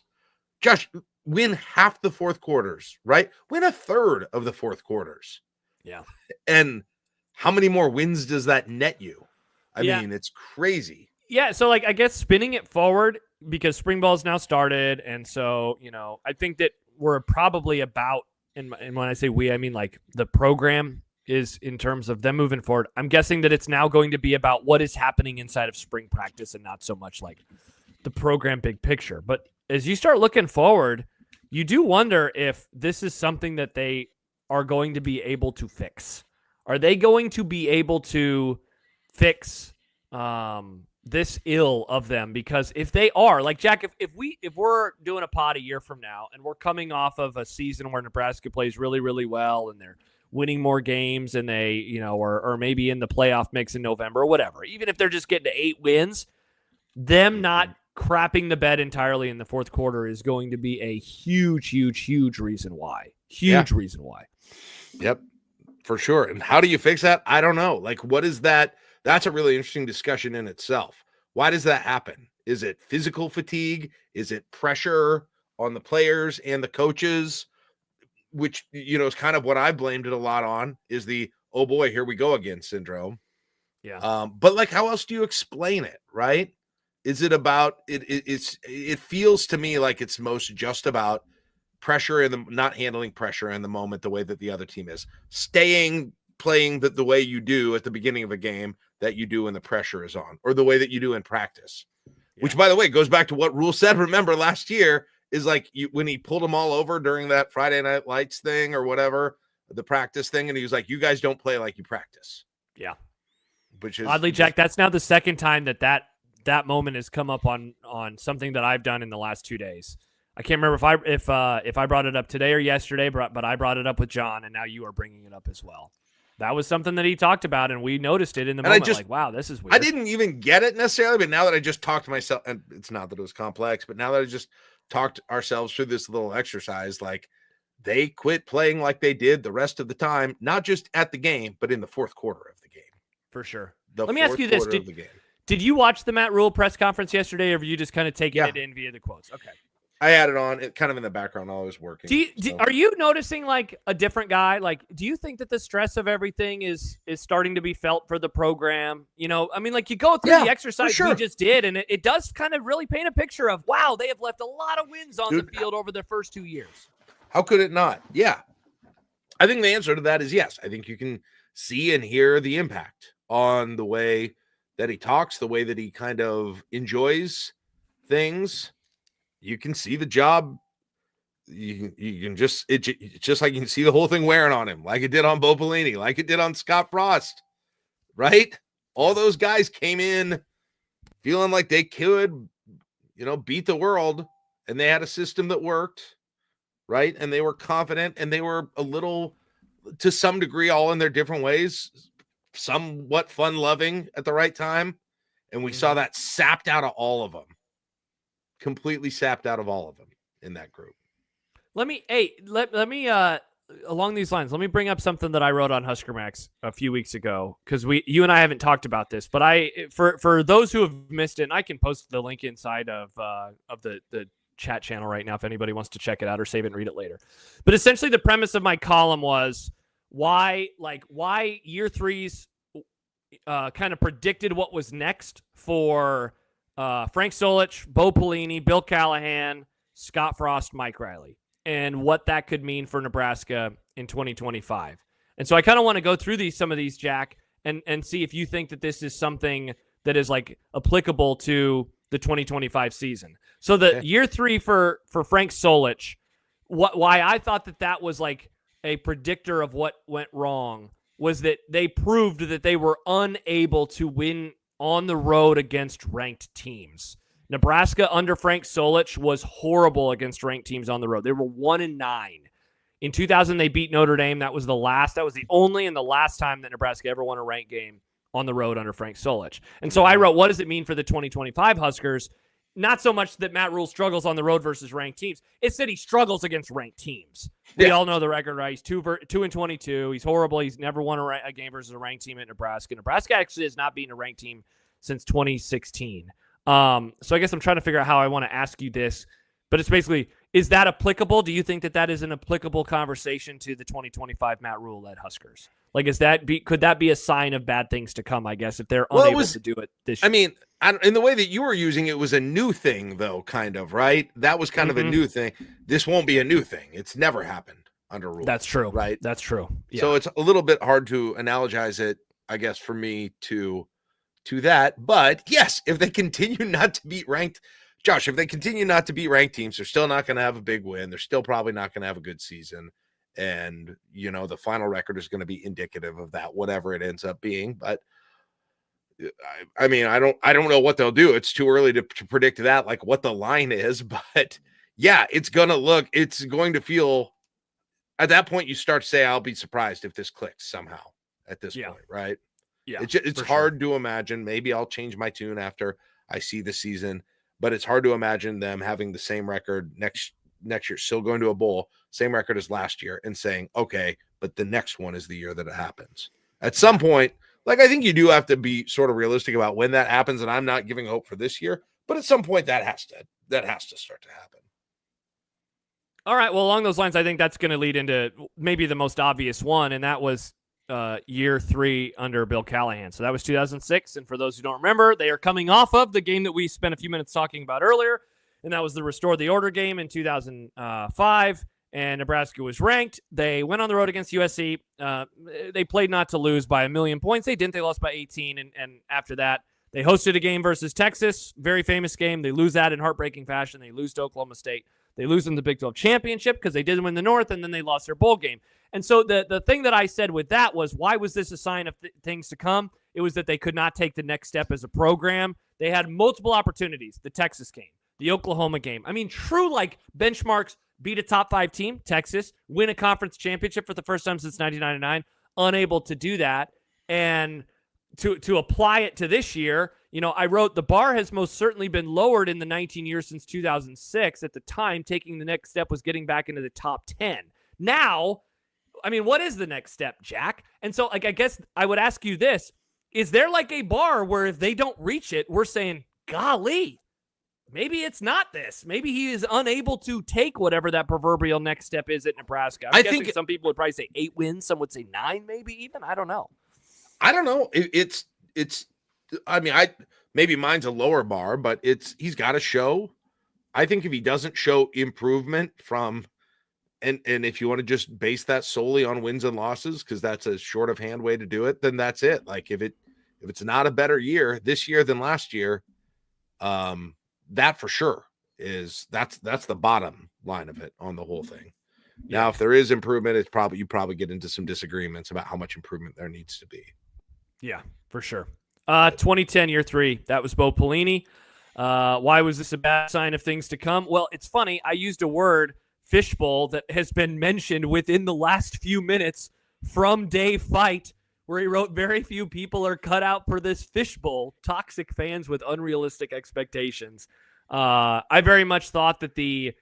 [SPEAKER 2] Josh, win half the fourth quarters, right? Win a third of the fourth quarters.
[SPEAKER 1] Yeah.
[SPEAKER 2] And how many more wins does that net you? I mean, it's crazy.
[SPEAKER 1] Yeah, so I guess spinning it forward, because spring ball's now started, and so I think that we're probably about, and when I say we, I mean like the program is in terms of them moving forward. I'm guessing that it's now going to be about what is happening inside of spring practice and not so much like the program big picture. But as you start looking forward, you do wonder if this is something that they are going to be able to fix. Are they going to be able to fix this ill of them? Because if they are, like, Jack, if we're doing a pod a year from now and we're coming off of a season where Nebraska plays really, really well and they're winning more games and they, or maybe in the playoff mix in November or whatever, even if they're just getting to 8 wins, them not crapping the bed entirely in the fourth quarter is going to be a huge, huge, huge reason why. Reason why.
[SPEAKER 2] Yep, for sure. And how do you fix that? I don't know. Like, what is that? That's a really interesting discussion in itself. Why does that happen? Is it physical fatigue? Is it pressure on the players and the coaches? Which, is kind of what I blamed it a lot on, is the, oh boy, here we go again syndrome.
[SPEAKER 1] Yeah.
[SPEAKER 2] But like, how else do you explain it? Right. Is it about it? It feels to me like it's most just about pressure and not handling pressure in the moment the way that the other team is. Playing the way you do at the beginning of a game that you do when the pressure is on, or the way that you do in practice. Yeah. Which, by the way, goes back to what Rhule said, remember, last year, is like when he pulled them all over during that Friday Night Lights thing or whatever, the practice thing, and he was like, you guys don't play like you practice.
[SPEAKER 1] Yeah.
[SPEAKER 2] Which is
[SPEAKER 1] oddly, Jack, that's now the second time that moment has come up on something that I've done in the last 2 days. I can't remember if I brought it up today or yesterday, but I brought it up with John, and now you are bringing it up as well. That was something that he talked about, and we noticed it in the moment. Like, wow, this is weird.
[SPEAKER 2] I didn't even get it necessarily, but now that I just talked to myself, and it's not that it was complex, but now that I just talked ourselves through this little exercise, like they quit playing like they did the rest of the time, not just at the game, but in the fourth quarter of the game.
[SPEAKER 1] For sure. Let me ask you this. Did you watch the Matt Rhule press conference yesterday, or were you just kind of taking it in via the quotes? Okay.
[SPEAKER 2] I had it on, kind of in the background while I was working.
[SPEAKER 1] Are you noticing like a different guy? Like, do you think that the stress of everything is starting to be felt for the program? You know, I mean, like you go through the exercise we just did, and it does kind of really paint a picture of, wow, they have left a lot of wins on the field over the first 2 years.
[SPEAKER 2] How could it not? Yeah. I think the answer to that is yes. I think you can see and hear the impact on the way that he talks, the way that he kind of enjoys things. You can see the job. You can just, it's just like you can see the whole thing wearing on him, like it did on Bo Pelini, like it did on Scott Frost, right? All those guys came in feeling like they could, beat the world, and they had a system that worked, right? And they were confident, and they were a little, to some degree, all in their different ways, somewhat fun-loving at the right time. And we saw that sapped out of all of them. Completely sapped out of all of them in that group.
[SPEAKER 1] Let me along these lines, let me bring up something that I wrote on HuskerMax a few weeks ago, because you and I haven't talked about this, but for those who have missed it, and I can post the link inside of the chat channel right now if anybody wants to check it out or save it and read it later. But essentially the premise of my column was why year threes kind of predicted what was next for Frank Solich, Bo Pelini, Bill Callahan, Scott Frost, Mike Riley, and what that could mean for Nebraska in 2025. And so I kind of want to go through some of these, Jack, and see if you think that this is something that is like applicable to the 2025 season. So the year three for Frank Solich, why I thought that was like a predictor of what went wrong was that they proved that they were unable to win on the road against ranked teams. Nebraska under Frank Solich was horrible against ranked teams on the road. They were 1-9. In 2000, they beat Notre Dame. That was the only and the last time that Nebraska ever won a ranked game on the road under Frank Solich. And so I wrote, what does it mean for the 2025 Huskers? Not so much that Matt Rhule struggles on the road versus ranked teams. It's that he struggles against ranked teams. We all know the record, right? He's 2-22. He's horrible. He's never won a game versus a ranked team at Nebraska. Nebraska actually has not beaten a ranked team since 2016. So I guess I'm trying to figure out how I want to ask you this, but it's basically, is that applicable? Do you think that is an applicable conversation to the 2025 Matt Rhule-led Huskers? Like, could that be a sign of bad things to come, I guess, if they're unable to do it this year?
[SPEAKER 2] I mean, in the way that you were using it was a new thing, though, kind of, right? That was kind of a new thing. This won't be a new thing. It's never happened under Rhule.
[SPEAKER 1] That's true.
[SPEAKER 2] Right?
[SPEAKER 1] That's true. Yeah.
[SPEAKER 2] So it's a little bit hard to analogize it, I guess, for me to that. But, yes, if they continue not to beat ranked – Josh, if they continue not to beat ranked teams, they're still not going to have a big win. They're still probably not going to have a good season. And, the final record is going to be indicative of that, whatever it ends up being. But I mean, I don't know what they'll do. It's too early to predict that, like what the line is. But yeah, it's going to feel at that point, you start to say, I'll be surprised if this clicks somehow at this point. Right. Yeah. It's hard to imagine. Maybe I'll change my tune after I see the season, but it's hard to imagine them having the same record next year, still going to a bowl, same record as last year, and saying, okay, but the next one is the year that it happens. At some point, like, I think you do have to be sort of realistic about when that happens, and I'm not giving hope for this year, but at some point that has to start to happen.
[SPEAKER 1] All right, well, along those lines, I think that's going to lead into maybe the most obvious one, and that was year three under Bill Callahan. So that was 2006, and for those who don't remember, they are coming off of the game that we spent a few minutes talking about earlier. and that was the Restore the Order game in 2005. And Nebraska was ranked. They went on the road against USC. They played not to lose by 1,000,000 points. They didn't. They lost by 18. And after that, they hosted a game versus Texas. Very famous game. They lose that in heartbreaking fashion. They lose to Oklahoma State. They lose in the Big 12 championship because they didn't win the North, and then they lost their bowl game. And so the thing that I said with that was, why was this a sign of things to come? It was that they could not take the next step as a program. They had multiple opportunities. The Texas game, the Oklahoma game. I mean, true like benchmarks. Beat a top 5 team, Texas, win a conference championship for the first time since 1999, unable to do that. And to apply it to this year, I wrote the bar has most certainly been lowered in the 19 years since 2006. At the time, taking the next step was getting back into the top 10. Now, I mean, what is the next step, Jack? And so, I guess I would ask you this. Is there like a bar where if they don't reach it, we're saying, golly, maybe it's not this. Maybe he is unable to take whatever that proverbial next step is at Nebraska. I think some people would probably say 8 wins. Some would say 9, maybe even. I don't know.
[SPEAKER 2] It's. I mean, maybe mine's a lower bar, but he's got to show. I think if he doesn't show improvement from, and if you want to just base that solely on wins and losses, because that's a short of hand way to do it, then that's it. Like if it's not a better year this year than last year, that for sure that's the bottom line of it on the whole thing. Now, if there is improvement, you probably get into some disagreements about how much improvement there needs to be.
[SPEAKER 1] Yeah, for sure. 2010 year 3, that was Bo Pelini. Why was this a bad sign of things to come? Well, it's funny. I used a word, fishbowl, that has been mentioned within the last few minutes from Dave Fight, where he wrote, very few people are cut out for this fishbowl. Toxic fans with unrealistic expectations. I very much thought that the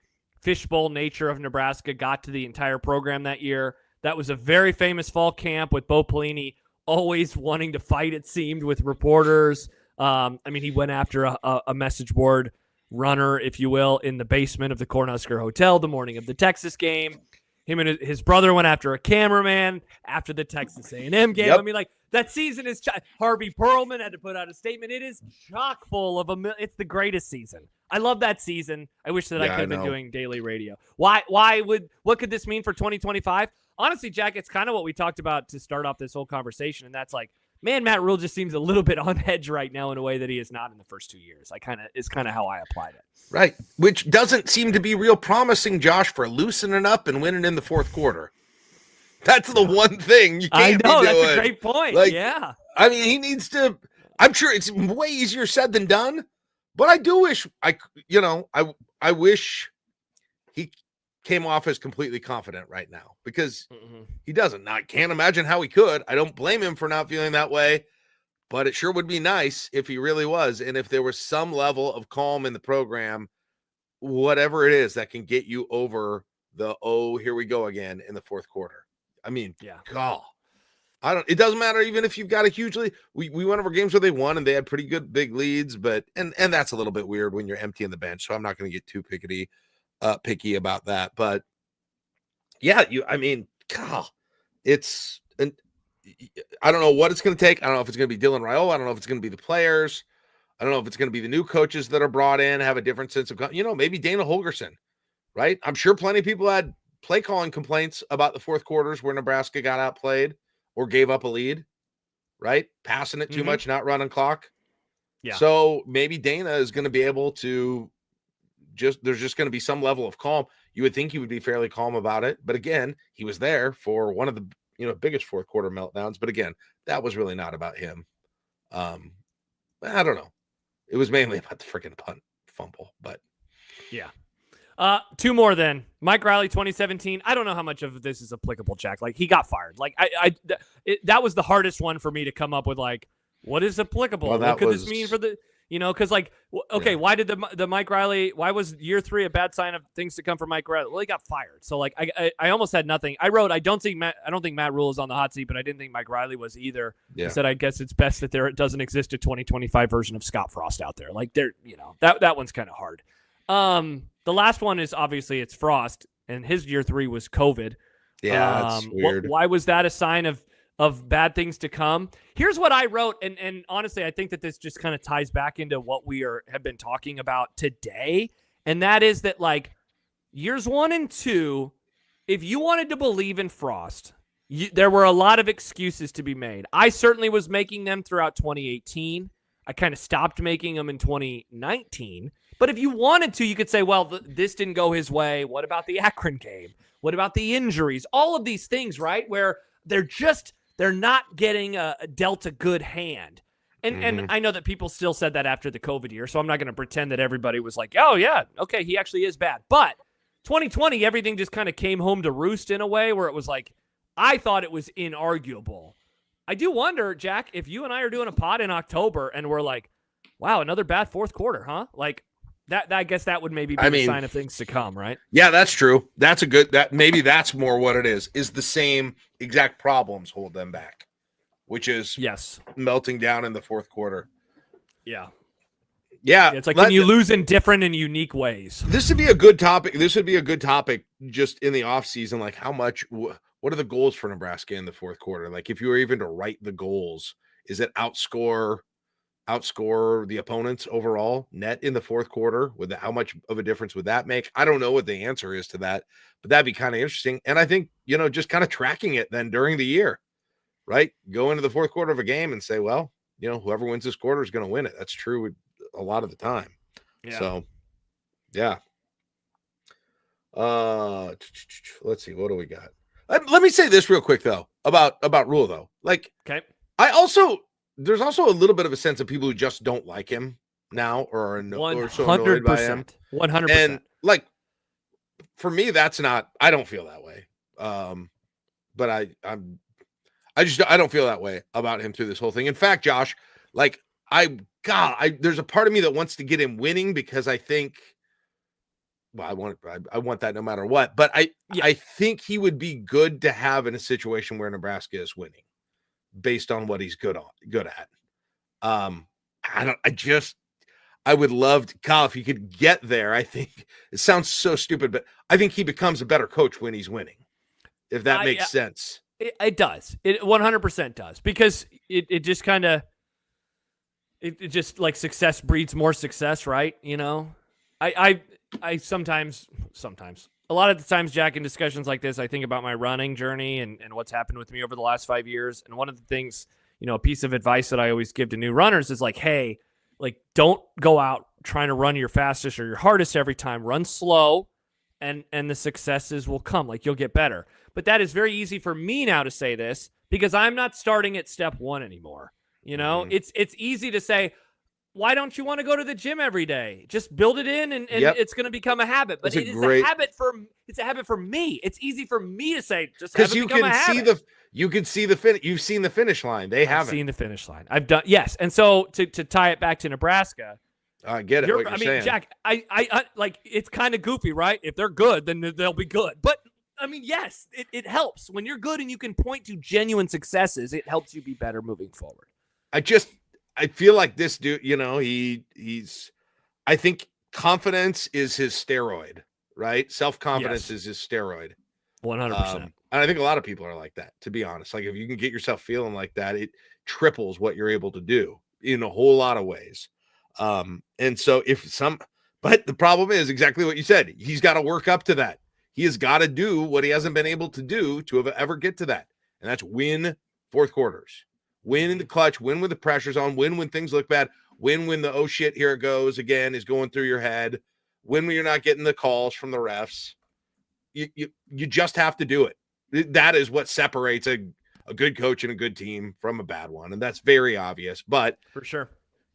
[SPEAKER 1] fishbowl nature of Nebraska got to the entire program that year. That was a very famous fall camp with Bo Pelini always wanting to fight, it seemed, with reporters. I mean, he went after a message board runner, if you will, in the basement of the Cornhusker Hotel the morning of the Texas game. Him and his brother went after a cameraman after the Texas A&M game. Yep. I mean, like, that season is Harvey Perlman had to put out a statement. It is chock full of it's the greatest season. I love that season. I wish that I could have been doing daily radio. What could this mean for 2025? Honestly, Jack, it's kind of what we talked about to start off this whole conversation, and that's like, man, Matt Rhule just seems a little bit on edge right now in a way that he is not in the first 2 years. Is kind of how I applied it.
[SPEAKER 2] Right, which doesn't seem to be real promising, Josh, for loosening up and winning in the fourth quarter. That's the one thing you can't be doing.
[SPEAKER 1] That's a great point. Like, yeah.
[SPEAKER 2] I mean, he needs to – I'm sure it's way easier said than done, but I do wish I wish he came off as completely confident right now because he doesn't. Now, I can't imagine how he could. I don't blame him for not feeling that way, but it sure would be nice if he really was. And if there was some level of calm in the program, whatever it is that can get you over the, here we go again in the fourth quarter. I mean, God, it doesn't matter even if you've got a huge lead. We went over games where they won and they had pretty good big leads, but and that's a little bit weird when you're emptying the bench. So I'm not going to get too picky about that. But yeah, God, I don't know what it's going to take. I don't know if it's going to be Dylan Raiola. I don't know if it's going to be the players. I don't know if it's going to be the new coaches that are brought in, have a different sense of, maybe Dana Holgorsen, right? I'm sure plenty of people had play calling complaints about the fourth quarters where Nebraska got outplayed or gave up a lead, right? Passing it too much, not running clock. Yeah. So maybe Dana is going to be able to there's just going to be some level of calm. You would think he would be fairly calm about it. But again, he was there for one of the biggest fourth quarter meltdowns. But again, that was really not about him. I don't know. It was mainly about the freaking punt fumble, but
[SPEAKER 1] yeah. 2 more then. Mike Riley, 2017. I don't know how much of this is applicable, Jack. Like, he got fired. Like, that was the hardest one for me to come up with. Like, what is applicable?
[SPEAKER 2] Well,
[SPEAKER 1] what could this mean for the, because like, okay, why did the Mike Riley? Why was year 3 a bad sign of things to come for Mike Riley? Well, he got fired. So like, I almost had nothing. I wrote, I don't think Matt Rhule is on the hot seat, but I didn't think Mike Riley was either. Yeah. I said, I guess it's best that there doesn't exist a 2025 version of Scott Frost out there. Like, that one's kind of hard. The last one is obviously it's Frost, and his year 3 was COVID.
[SPEAKER 2] Yeah, that's weird.
[SPEAKER 1] Why was that a sign of bad things to come? Here's what I wrote, and honestly, I think that this just kind of ties back into what we have been talking about today, And that is that, like, years 1 and 2, if you wanted to believe in Frost, there were a lot of excuses to be made. I certainly was making them throughout 2018. I kind of stopped making them in 2019. But if you wanted to, you could say, well, this didn't go his way. What about the Akron game? What about the injuries? All of these things, right, where they're not getting dealt a good hand. And I know that people still said that after the COVID year, so I'm not going to pretend that everybody was like, oh, yeah, okay, he actually is bad. But 2020, everything just kind of came home to roost in a way where it was like, I thought it was inarguable. I do wonder, Jack, if you and I are doing a pod in October and we're like, wow, another bad fourth quarter, huh? Like, that I guess that would maybe be a sign of things to come, right?
[SPEAKER 2] Yeah, that's true. Maybe that's more what it is the same exact problems hold them back, which is melting down in the fourth quarter.
[SPEAKER 1] Yeah.
[SPEAKER 2] Yeah.
[SPEAKER 1] It's like, can you lose in different and unique ways?
[SPEAKER 2] This would be a good topic. This would be a good topic just in the off season. Like, how much, what are the goals for Nebraska in the fourth quarter? Like, if you were even to write the goals, is it outscore the opponents overall net in the fourth quarter? How much of a difference would that make? I don't know what the answer is to that, but that'd be kind of interesting. And I think, just kind of tracking it then during the year, right? Go into the fourth quarter of a game and say, well, whoever wins this quarter is going to win it. That's true a lot of the time. Yeah. So, yeah. Let's see. What do we got? Let me say this real quick though about Rhule though. Like,
[SPEAKER 1] okay.
[SPEAKER 2] There's also a little bit of a sense of people who just don't like him now or so annoyed by him.
[SPEAKER 1] 100%.
[SPEAKER 2] And like, for me, I don't feel that way. But I don't feel that way about him through this whole thing. In fact, Josh, like, there's a part of me that wants to get him winning because I think, well, I want that no matter what, but I think he would be good to have in a situation where Nebraska is winning based on what he's good at. I would love to, Kyle, if you could get there. I think it sounds so stupid, but I think he becomes a better coach when he's winning, if that makes sense.
[SPEAKER 1] It does. It 100% does, because it just kind of, it just, like, success breeds more success, right? I sometimes, a lot of the times, Jack, in discussions like this, I think about my running journey and what's happened with me over the last 5 years. And one of the things, a piece of advice that I always give to new runners is like, hey, like, don't go out trying to run your fastest or your hardest every time. Run slow, and the successes will come. Like, you'll get better. But that is very easy for me now to say this because I'm not starting at step 1 anymore. It's easy to say, why don't you want to go to the gym every day? Just build it in, and it's going to become a habit. But it's a habit for me. It's easy for me to say, just have it become a habit.
[SPEAKER 2] You can see the finish. You've seen the finish line. I've
[SPEAKER 1] seen the finish line. I've done, yes. And so to tie it back to Nebraska,
[SPEAKER 2] I get it. What you're saying,
[SPEAKER 1] Jack, I like, it's kind of goofy, right? If they're good, then they'll be good. But I mean, yes, it helps when you're good and you can point to genuine successes. It helps you be better moving forward.
[SPEAKER 2] I feel like this dude, I think confidence is his steroid, right? Self-confidence is his steroid.
[SPEAKER 1] 100%.
[SPEAKER 2] And I think a lot of people are like that, to be honest. Like, if you can get yourself feeling like that, it triples what you're able to do in a whole lot of ways. And so but the problem is exactly what you said. He's got to work up to that. He has got to do what he hasn't been able to do to ever get to that. And that's win fourth quarters. Win in the clutch, win when the pressure's on, win when things look bad, win when the, oh shit, here it goes again is going through your head, win when you're not getting the calls from the refs. You just have to do it. That is what separates a good coach and a good team from a bad one. And that's very obvious, but
[SPEAKER 1] for sure,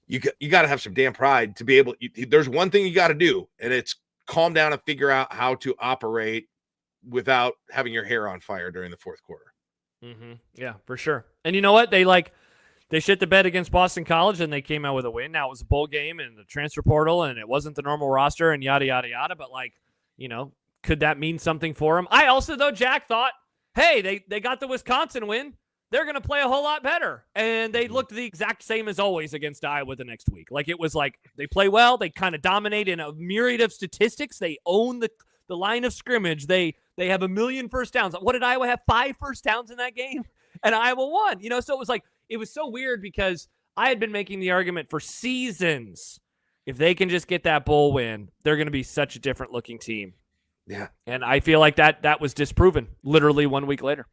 [SPEAKER 2] you got to have some damn pride to be able, there's one thing you got to do, and it's calm down and figure out how to operate without having your hair on fire during the fourth quarter.
[SPEAKER 1] Mm-hmm. Yeah, for sure. And you know what? They shit the bed against Boston College and they came out with a win. Now, it was a bowl game and the transfer portal and it wasn't the normal roster and yada, yada, yada. But, like, could that mean something for them? I also, though, Jack, thought, hey, they got the Wisconsin win. They're going to play a whole lot better. And they looked the exact same as always against Iowa the next week. Like, it was like they play well. They kind of dominate in a myriad of statistics. They own the line of scrimmage. They have 1 million first downs. What did Iowa have? 5 first downs in that game? And Iowa won. So it was like, it was so weird because I had been making the argument for seasons If they can just get that bowl win, they're going to be such a different looking team.
[SPEAKER 2] Yeah.
[SPEAKER 1] And I feel like that was disproven literally 1 week later.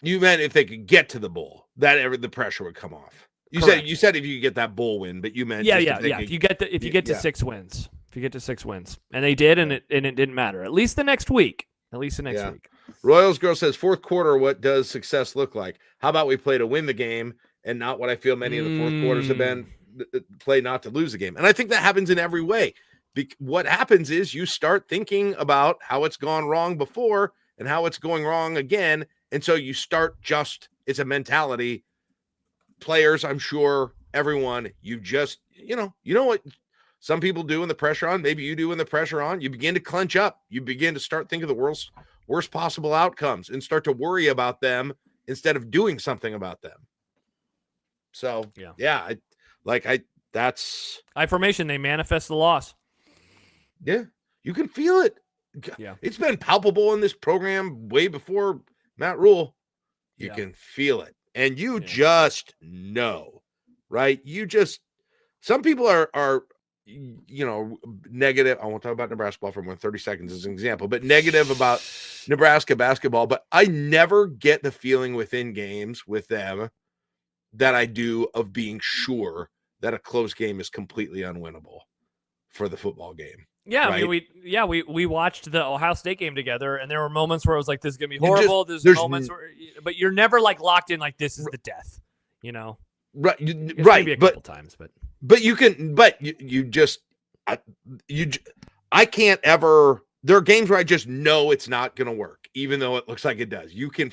[SPEAKER 2] You meant if they could get to the bowl, the pressure would come off. You said if you could get that bowl win, but you meant
[SPEAKER 1] if you get to 6 wins. If you get to 6 wins. And they did, and it didn't matter. At least the next week. Week.
[SPEAKER 2] Royals Girl says, fourth quarter, what does success look like? How about we play to win the game and not what I feel many of the fourth quarters have been, play not to lose the game. And I think that happens in every way. What happens is you start thinking about how it's gone wrong before and how it's going wrong again. And so you start it's a mentality. Players, I'm sure, everyone, you know what some people do when the pressure on, maybe you do when the pressure on, you begin to clench up. You begin to start thinking of the worst possible outcomes and start to worry about them instead of doing something about them. So, that's
[SPEAKER 1] I-formation. They manifest the loss.
[SPEAKER 2] Yeah, you can feel it.
[SPEAKER 1] Yeah.
[SPEAKER 2] It's been palpable in this program way before Matt Rhule. You can feel it. And you just know, right? Some people are negative. I won't talk about Nebraska ball for more than 30 seconds as an example, but negative about Nebraska basketball. But I never get the feeling within games with them that I do of being sure that a close game is completely unwinnable for the football game.
[SPEAKER 1] Yeah, right? I mean, we watched the Ohio State game together, and there were moments where it was like, this is going to be horrible. There's moments where, but you're never like locked in like this is the death,
[SPEAKER 2] Right,
[SPEAKER 1] it's
[SPEAKER 2] right.
[SPEAKER 1] Maybe a couple times,
[SPEAKER 2] but you can, I can't ever. There are games where I just know it's not going to work, even though it looks like it does. You can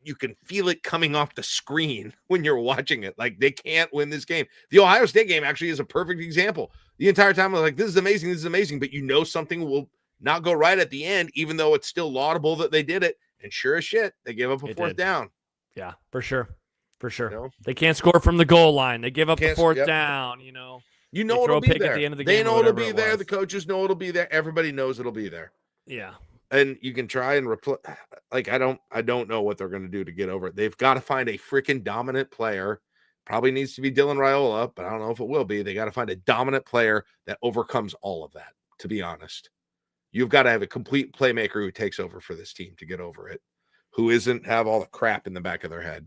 [SPEAKER 2] you can feel it coming off the screen when you're watching it. Like, they can't win this game. The Ohio State game actually is a perfect example. The entire time I was like, this is amazing. But something will not go right at the end, even though it's still laudable that they did it. And sure as shit, they gave up a fourth down.
[SPEAKER 1] Yeah, for sure. They can't score from the goal line. They give up the fourth down,
[SPEAKER 2] it'll be there.
[SPEAKER 1] At the end of the game,
[SPEAKER 2] they know it'll be there. The coaches know it'll be there. Everybody knows it'll be there.
[SPEAKER 1] Yeah.
[SPEAKER 2] And you can try and I don't know what they're going to do to get over it. They've got to find a freaking dominant player. Probably needs to be Dylan Raiola, but I don't know if it will be. They got to find a dominant player that overcomes all of that, to be honest. You've got to have a complete playmaker who takes over for this team to get over it, who isn't have all the crap in the back of their head.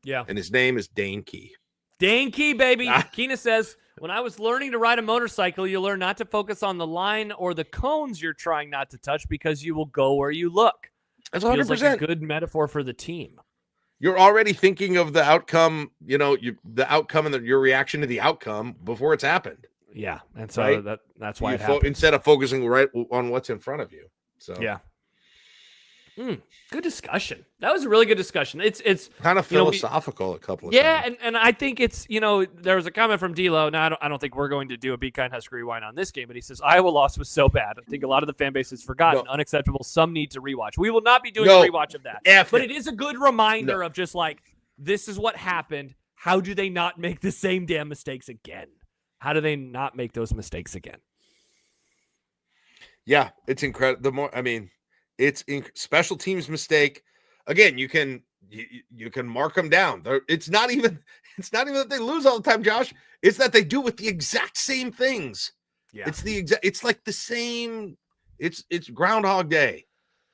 [SPEAKER 1] Yeah.
[SPEAKER 2] And his name is Dane Key.
[SPEAKER 1] Dane Key, baby. Keena says, when I was learning to ride a motorcycle, you learn not to focus on the line or the cones you're trying not to touch because you will go where you look.
[SPEAKER 2] That's 100%.
[SPEAKER 1] Feels like a good metaphor for the team.
[SPEAKER 2] You're already thinking of the outcome, the outcome and your reaction to the outcome before it's happened.
[SPEAKER 1] Yeah. And so that's why
[SPEAKER 2] instead of focusing right on what's in front of you. So
[SPEAKER 1] yeah. Good discussion. That was a really good discussion. It's
[SPEAKER 2] kind of philosophical a couple of times.
[SPEAKER 1] And I think it's, there was a comment from D'Lo. Now, I don't think we're going to do a Be Kind Husker Rewind on this game, but he says, Iowa loss was so bad. I think a lot of the fan base has forgotten. No. Unacceptable. Some need to rewatch. We will not be doing a rewatch of that. But it is a good reminder of just like, this is what happened. How do they not make the same damn mistakes again? How do they not make those mistakes again?
[SPEAKER 2] Yeah, it's incredible. It's special teams mistake. Again, you can mark them down. It's not even that they lose all the time, Josh. It's that they do with the exact same things. Yeah. It's like the same. It's Groundhog Day,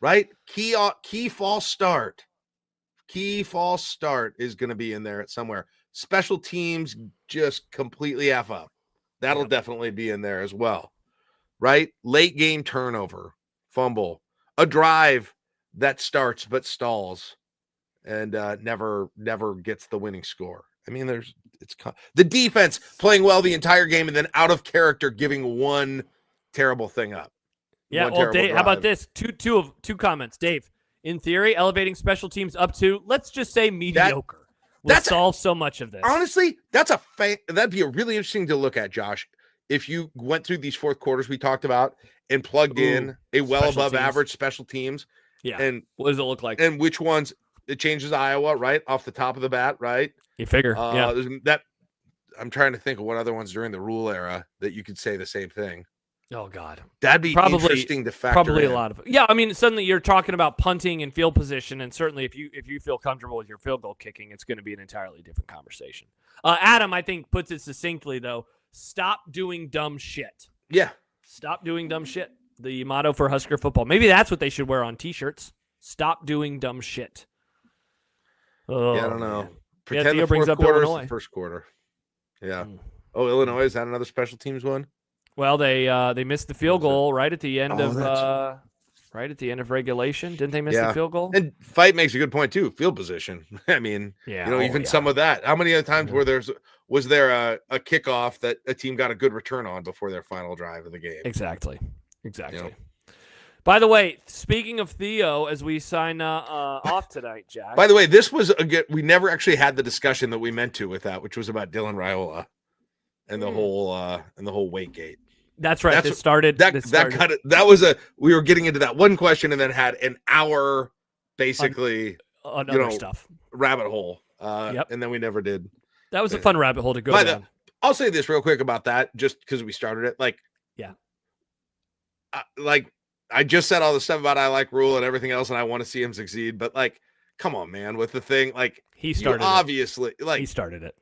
[SPEAKER 2] right? Key false start. Key false start is going to be in there somewhere. Special teams just completely F up. That'll definitely be in there as well, right? Late game turnover, fumble. A drive that starts but stalls and never gets the winning score. I mean, the defense playing well the entire game and then out of character giving one terrible thing up.
[SPEAKER 1] Yeah, well, Dave, how about this? Two comments. Dave, in theory, elevating special teams up to, let's just say, mediocre will solve so much of this.
[SPEAKER 2] Honestly, that'd be a really interesting to look at, Josh. If you went through these fourth quarters we talked about and plugged in a well above average special teams.
[SPEAKER 1] Yeah.
[SPEAKER 2] And
[SPEAKER 1] what does it look like?
[SPEAKER 2] And which ones it changes Iowa, right? Off the top of the bat, right?
[SPEAKER 1] You figure.
[SPEAKER 2] That I'm trying to think of what other ones during the Rhule era that you could say the same thing.
[SPEAKER 1] Oh God,
[SPEAKER 2] That'd be interesting to factor
[SPEAKER 1] probably
[SPEAKER 2] in.
[SPEAKER 1] a lot of it. Yeah, I mean, suddenly you're talking about punting and field position, and certainly if you feel comfortable with your field goal kicking, it's going to be an entirely different conversation. Adam, I think, puts it succinctly though: stop doing dumb shit.
[SPEAKER 2] Yeah,
[SPEAKER 1] stop doing dumb shit. The motto for Husker football. Maybe that's what they should wear on T-shirts. Stop doing dumb shit. Oh,
[SPEAKER 2] yeah, I don't know.
[SPEAKER 1] Man.
[SPEAKER 2] Pretend
[SPEAKER 1] Theo
[SPEAKER 2] the
[SPEAKER 1] brings
[SPEAKER 2] fourth
[SPEAKER 1] up
[SPEAKER 2] quarter is
[SPEAKER 1] Illinois.
[SPEAKER 2] the first quarter. Yeah. Oh, Illinois, is that another special teams one?
[SPEAKER 1] Well, they missed the field goal right at the end of
[SPEAKER 2] right
[SPEAKER 1] at the end of regulation. Didn't they miss the field goal?
[SPEAKER 2] And Fight makes a good point too. Field position. I mean, some of that. How many other times was there a kickoff that a team got a good return on before their final drive of the game?
[SPEAKER 1] Exactly. By the way, speaking of Theo, as we sign off tonight, Jack.
[SPEAKER 2] By the way, this was we never actually had the discussion that we meant to with that, which was about Dylan Raiola and the whole weight gate.
[SPEAKER 1] That's right.
[SPEAKER 2] We were getting into that one question and then had an hour basically
[SPEAKER 1] stuff
[SPEAKER 2] rabbit hole. And then we never did.
[SPEAKER 1] That was a fun rabbit hole to go down.
[SPEAKER 2] I'll say this real quick about that, just because we started it. I just said all the stuff about I like Rhule and everything else, and I want to see him succeed. But come on, man, with the thing,
[SPEAKER 1] he started
[SPEAKER 2] obviously
[SPEAKER 1] he started it.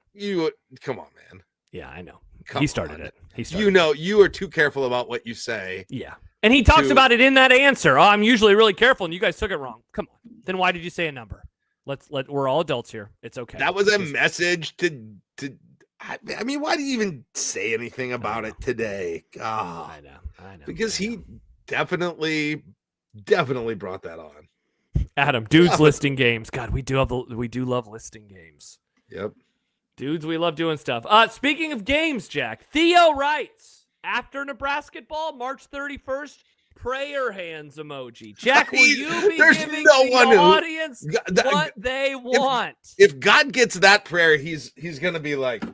[SPEAKER 2] Come on, man.
[SPEAKER 1] Yeah, I know. He started it.
[SPEAKER 2] You are too careful about what you say.
[SPEAKER 1] Yeah. And he talks about it in that answer. Oh, I'm usually really careful, and you guys took it wrong. Come on. Then why did you say a number? We're all adults here. It's okay.
[SPEAKER 2] That was a message to I mean, why do you even say anything about it today? Oh,
[SPEAKER 1] I know.
[SPEAKER 2] Because he definitely brought that on.
[SPEAKER 1] Adam, dudes listing games. God, we do love listing games.
[SPEAKER 2] Yep.
[SPEAKER 1] Dudes, we love doing stuff. Speaking of games, Jack, Theo writes, after Nebraska ball, March 31st, prayer hands emoji. Jack, will you be giving the audience what they want?
[SPEAKER 2] If God gets that prayer, he's going to be like,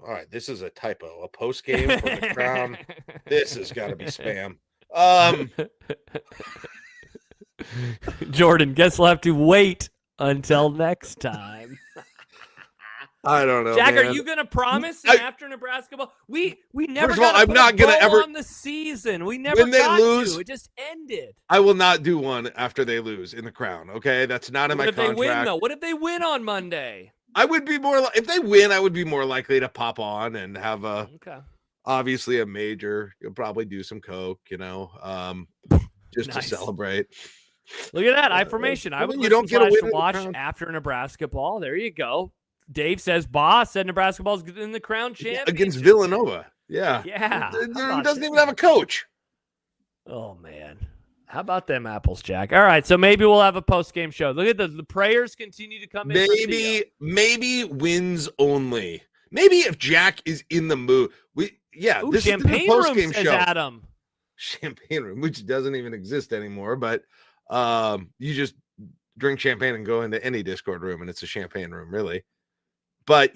[SPEAKER 2] all right, this is a typo. A post game for the Crown. This has got to be spam.
[SPEAKER 1] Jordan, guess we'll have to wait until next time.
[SPEAKER 2] I don't know,
[SPEAKER 1] Jack,
[SPEAKER 2] man.
[SPEAKER 1] Are you gonna promise after Nebraska ball? We never.
[SPEAKER 2] First of all, I'm not gonna ever
[SPEAKER 1] on the season. We never
[SPEAKER 2] when they lose.
[SPEAKER 1] It just ended.
[SPEAKER 2] I will not do one after they lose in the Crown. Okay, that's not in my contract.
[SPEAKER 1] What if they win though? What if they win on Monday?
[SPEAKER 2] I would be more. If they win, I would be more likely to pop on and have obviously a major. You'll probably do some coke, just to celebrate.
[SPEAKER 1] Look at that affirmation. I would watch after Nebraska ball. There you go. Dave says, "Boss said Nebraska ball's in the Crown Championship
[SPEAKER 2] against Villanova." Yeah.
[SPEAKER 1] It
[SPEAKER 2] doesn't even have a coach.
[SPEAKER 1] Oh man, how about them apples, Jack? All right, so maybe we'll have a post-game show. Look at the prayers continue to come in.
[SPEAKER 2] Maybe wins only. Maybe if Jack is in the mood, this
[SPEAKER 1] champagne
[SPEAKER 2] is the post-game show.
[SPEAKER 1] Adam.
[SPEAKER 2] Champagne room, which doesn't even exist anymore, but you just drink champagne and go into any Discord room, and it's a champagne room, really. But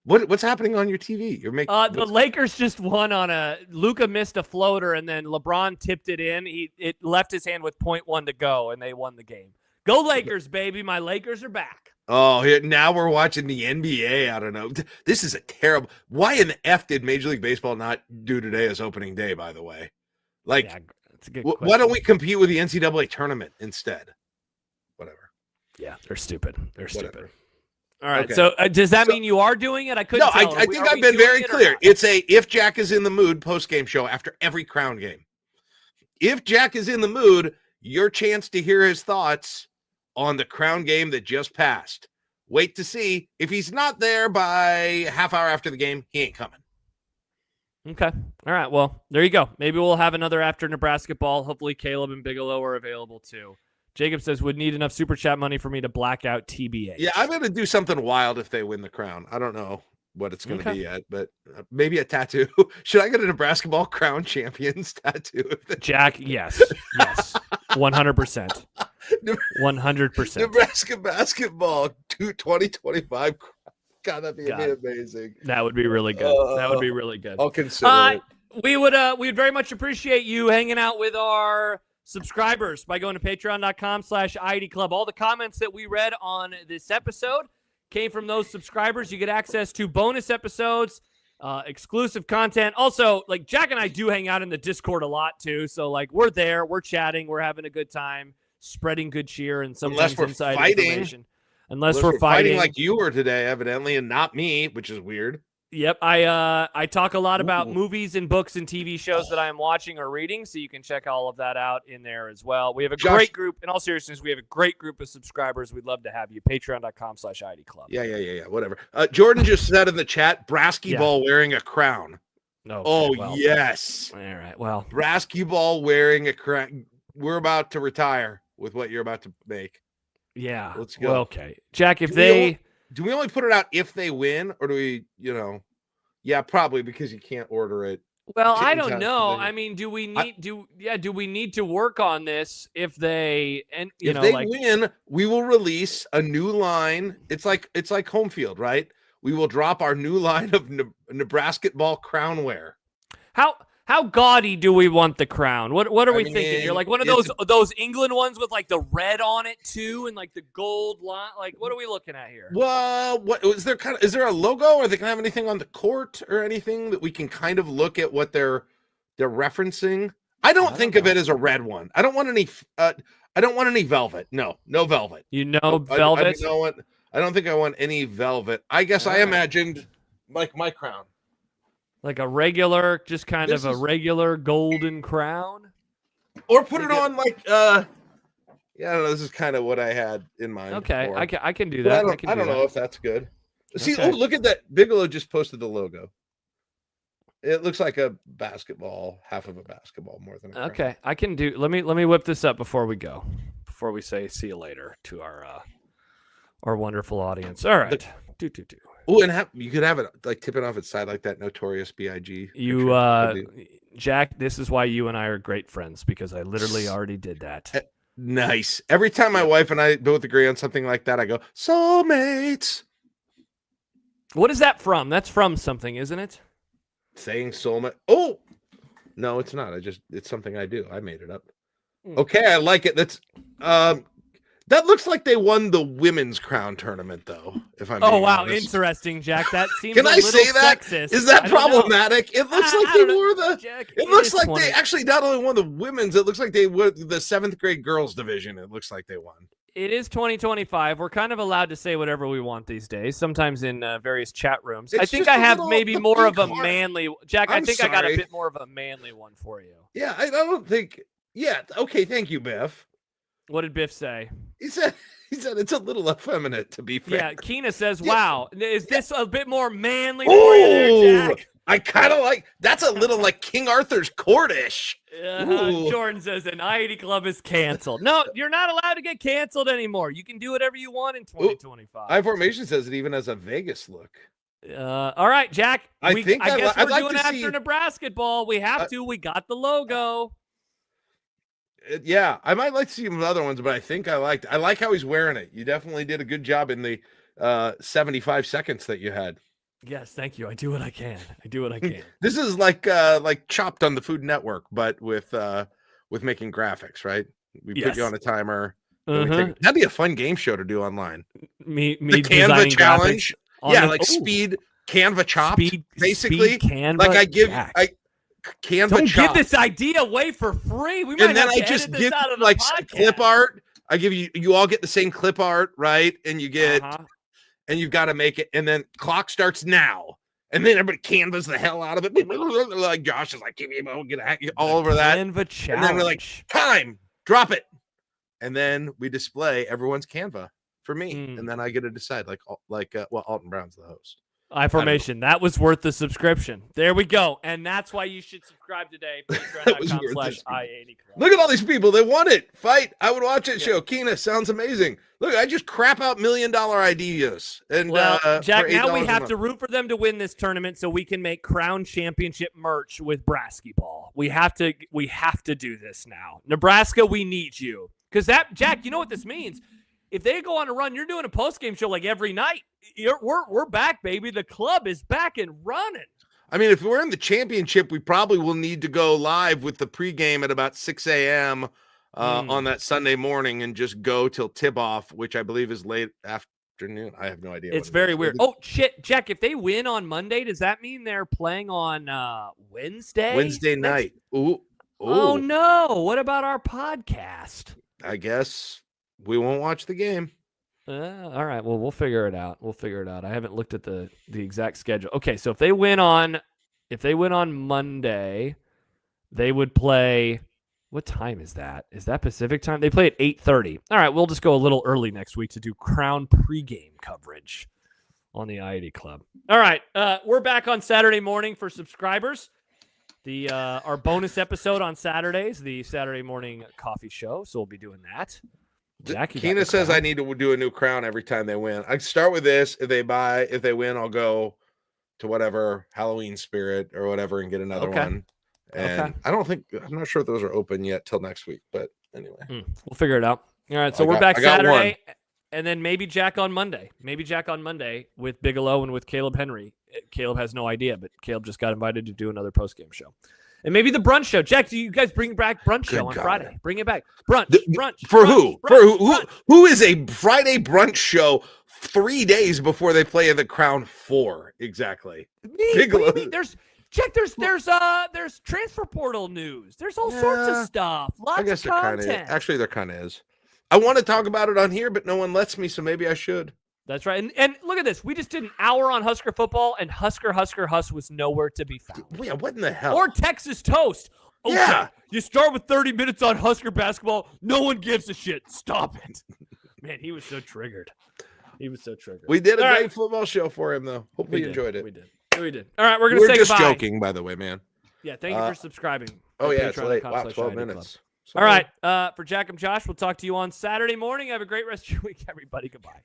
[SPEAKER 2] what's happening on your TV? You're making
[SPEAKER 1] the Lakers just won on Luka missed a floater and then LeBron tipped it in. It left his hand with 0.1 to go and they won the game. Go Lakers, baby! My Lakers are back.
[SPEAKER 2] Oh, now we're watching the NBA. I don't know. This is a terrible. Why in the F did Major League Baseball not do today as opening day? By the way,
[SPEAKER 1] that's a good question.
[SPEAKER 2] Why don't we compete with the NCAA tournament instead? Whatever.
[SPEAKER 1] Yeah, they're stupid.
[SPEAKER 2] Whatever.
[SPEAKER 1] All right. Okay. So does that mean you are doing it? I couldn't.
[SPEAKER 2] No, I think I've been very clear. It's if Jack is in the mood post-game show after every Crown game. If Jack is in the mood, your chance to hear his thoughts on the Crown game that just passed. Wait to see. If he's not there by half hour after the game, he ain't coming.
[SPEAKER 1] Okay. All right. Well, there you go. Maybe we'll have another after Nebraska ball. Hopefully Caleb and Bigelow are available too. Jacob says, would need enough super chat money for me to black out TBA.
[SPEAKER 2] Yeah, I'm going to do something wild if they win the Crown. I don't know what it's going to be yet, but maybe a tattoo. Should I get a Nebraska ball Crown Champions tattoo?
[SPEAKER 1] Jack, yes. 100%. 100%.
[SPEAKER 2] Nebraska basketball 2025. God, that'd be amazing.
[SPEAKER 1] That would be really good. That would be really good.
[SPEAKER 2] I'll consider it.
[SPEAKER 1] We'd very much appreciate you hanging out with our subscribers by going to patreon.com/I-80 Club. All the comments that we read on this episode came from those subscribers. You get access to bonus episodes, exclusive content. Also, like Jack and I do hang out in the Discord a lot too. So like we're there, we're chatting, we're having a good time, spreading good cheer and sometimes inside information. Unless we're fighting
[SPEAKER 2] like you were today, evidently, and not me, which is weird.
[SPEAKER 1] Yep, I talk a lot about movies and books and TV shows that I am watching or reading, so you can check all of that out in there as well. We have a great group. In all seriousness, we have a great group of subscribers. We'd love to have you. Patreon.com/I-80 Club.
[SPEAKER 2] Yeah, whatever. Jordan just said in the chat, Brasky Ball wearing a crown. Yes.
[SPEAKER 1] All right, well.
[SPEAKER 2] Brasky Ball wearing a crown. We're about to retire with what you're about to make.
[SPEAKER 1] Yeah.
[SPEAKER 2] Let's go.
[SPEAKER 1] Well, okay. Jack, if
[SPEAKER 2] do we only put it out if they win, or do we, yeah, probably because you can't order it.
[SPEAKER 1] Well, I don't know. I mean, do we need to work on this if they
[SPEAKER 2] win, we will release a new line. It's like home field, right? We will drop our new line of Nebraska ball crown wear.
[SPEAKER 1] How gaudy do we want the crown? What are we thinking? You're like one of those England ones with like the red on it too, and like the gold line. Like, what are we looking at here?
[SPEAKER 2] Well, what is there? Is there a logo? Are they gonna have anything on the court or anything that we can kind of look at what they're referencing? I don't think of it as a red one. I don't want any. I don't want any velvet. No velvet.
[SPEAKER 1] Velvet.
[SPEAKER 2] I don't think I want any velvet. I guess I imagined like my crown.
[SPEAKER 1] Like a regular, just kind of a regular golden crown?
[SPEAKER 2] Or put it on like, I don't know. This is kind of what I had in mind.
[SPEAKER 1] Okay, I can do that.
[SPEAKER 2] I don't know if that's good. See, look at that. Bigelow just posted the logo. It looks like a basketball, half of a basketball more than a crown.
[SPEAKER 1] Okay, I can do. Let me whip this up before we go. Before we say see you later to our wonderful audience. All right.
[SPEAKER 2] Oh, and you could have it like tipping off its side like that Notorious B.I.G.
[SPEAKER 1] Jack, this is why you and I are great friends, because I literally already did that.
[SPEAKER 2] Nice. Every time my wife and I both agree on something like that, I go, soulmates.
[SPEAKER 1] What is that from? That's from something, isn't it?
[SPEAKER 2] Saying soulmate. Oh, no, it's not. It's something I do. I made it up. Okay, I like it. That's that looks like they won the women's crown tournament, though. If I'm being honest.
[SPEAKER 1] Interesting, Jack. That seems
[SPEAKER 2] Can
[SPEAKER 1] a
[SPEAKER 2] I
[SPEAKER 1] little
[SPEAKER 2] say that?
[SPEAKER 1] sexist.
[SPEAKER 2] Is that problematic? It looks like they wore the.
[SPEAKER 1] Jack,
[SPEAKER 2] it looks like they actually not only won the women's. It looks like they won the 7th grade girls division. It looks like they won.
[SPEAKER 1] It is 2025. We're kind of allowed to say whatever we want these days. Sometimes in various chat rooms. I think I have maybe more of a manly. Jack, I think I got a bit more of a manly one for you.
[SPEAKER 2] Yeah, I don't think. Yeah. Okay. Thank you, Biff.
[SPEAKER 1] What did Biff say?
[SPEAKER 2] He said it's a little effeminate, to be fair.
[SPEAKER 1] Yeah, Keena says, wow, is this a bit more manly for you there, Jack?
[SPEAKER 2] I kind of like, that's a little like King Arthur's courtish.
[SPEAKER 1] Jordan says an I-80 Club is canceled. No, you're not allowed to get canceled anymore. You can do whatever you want in 2025.
[SPEAKER 2] I-Formation says it even has a Vegas look.
[SPEAKER 1] All right, Jack. I guess we're
[SPEAKER 2] like
[SPEAKER 1] doing after Nebraska ball. We have to. We got the logo.
[SPEAKER 2] Yeah, I might like to see some other ones, but I like how he's wearing it. You definitely did a good job in the 75 seconds that you had.
[SPEAKER 1] Yes, thank you. I do what I can.
[SPEAKER 2] This is like Chopped on the Food Network, but with making graphics, right? We put you on a timer. That'd be a fun game show to do online.
[SPEAKER 1] Me
[SPEAKER 2] the Canva challenge. Yeah, like speed Canva chop. Basically,
[SPEAKER 1] Canva.
[SPEAKER 2] Like Canva
[SPEAKER 1] Don't
[SPEAKER 2] chop.
[SPEAKER 1] give this idea away for free. We might
[SPEAKER 2] and then
[SPEAKER 1] have
[SPEAKER 2] I
[SPEAKER 1] to
[SPEAKER 2] just
[SPEAKER 1] edit
[SPEAKER 2] give
[SPEAKER 1] this out of the
[SPEAKER 2] like
[SPEAKER 1] podcast.
[SPEAKER 2] clip art. I give you all get the same clip art, right? And you get and you've got to make it, and then clock starts now. And then everybody canvas the hell out of it. Like Josh is like, get all over that.
[SPEAKER 1] Canva challenge.
[SPEAKER 2] And then we're like, time, drop it. And then we display everyone's Canva for me. And then I get to decide Alton Brown's the host.
[SPEAKER 1] I-Formation. That was worth the subscription. There we go. And that's why you should subscribe today. Patreon.com/I-80.
[SPEAKER 2] Look at all these people. They want it. Fight. I would watch it show. Keena sounds amazing. Look, I just crap out $1 million ideas. And
[SPEAKER 1] Jack, now we have to root for them to win this tournament so we can make Crown Championship merch with basketball. We have to do this now. Nebraska, we need you. Because Jack, you know what this means? If they go on a run, you're doing a post-game show like every night. We're back, baby. The club is back and running.
[SPEAKER 2] I mean, if we're in the championship, we probably will need to go live with the pregame at about 6 a.m. On that Sunday morning and just go till tip-off, which I believe is late after afternoon. I have no idea.
[SPEAKER 1] It's
[SPEAKER 2] what it
[SPEAKER 1] very
[SPEAKER 2] is.
[SPEAKER 1] weird. Oh, shit, Jack, if they win on Monday, does that mean they're playing on Wednesday?
[SPEAKER 2] Wednesday night. Ooh.
[SPEAKER 1] Oh, no. What about our podcast?
[SPEAKER 2] I guess we won't watch the game.
[SPEAKER 1] All right. Well, we'll figure it out. I haven't looked at the exact schedule. Okay, so if they win on Monday, they would play. What time is that? Is that Pacific time? They play at 8:30. All right, we'll just go a little early next week to do Crown pregame coverage on the I-80 Club. All right, we're back on Saturday morning for subscribers. Our bonus episode on Saturdays, the Saturday morning coffee show. So we'll be doing that. Jack,
[SPEAKER 2] Keena says I need to do a new crown every time they win. I start with this. If they win, I'll go to whatever Halloween spirit or whatever and get another one. And I'm not sure if those are open yet till next week, but anyway,
[SPEAKER 1] we'll figure it out. All right. So we're back Saturday and then maybe Jack on Monday, with Bigelow and with Caleb Henry. Caleb has no idea, but Caleb just got invited to do another post-game show. And maybe the brunch show. Jack, do you guys bring back brunch show on Friday? Bring it back. Brunch.
[SPEAKER 2] For who? Who is a Friday brunch show 3 days before they play in the Crown 4? Exactly.
[SPEAKER 1] Maybe there's transfer portal news. There's all sorts of stuff. Lots of content.
[SPEAKER 2] There kind of is. I want to talk about it on here, but no one lets me, so maybe I should.
[SPEAKER 1] That's right. And look at this. We just did an hour on Husker football, and Huss was nowhere to be found.
[SPEAKER 2] Yeah, what in the hell?
[SPEAKER 1] Or Texas Toast. Okay,
[SPEAKER 2] yeah.
[SPEAKER 1] You start with 30 minutes on Husker basketball. No one gives a shit. Stop it. Man, he was so triggered.
[SPEAKER 2] We did a great football show for him, though. Hope you enjoyed it.
[SPEAKER 1] We did. All right, we're going to say goodbye.
[SPEAKER 2] We're just joking, by the way, man.
[SPEAKER 1] Yeah, thank you for subscribing.
[SPEAKER 2] Oh, yeah, it's late. Wow, 12 minutes.
[SPEAKER 1] All right, for Jack and Josh, we'll talk to you on Saturday morning. Have a great rest of your week, everybody. Goodbye.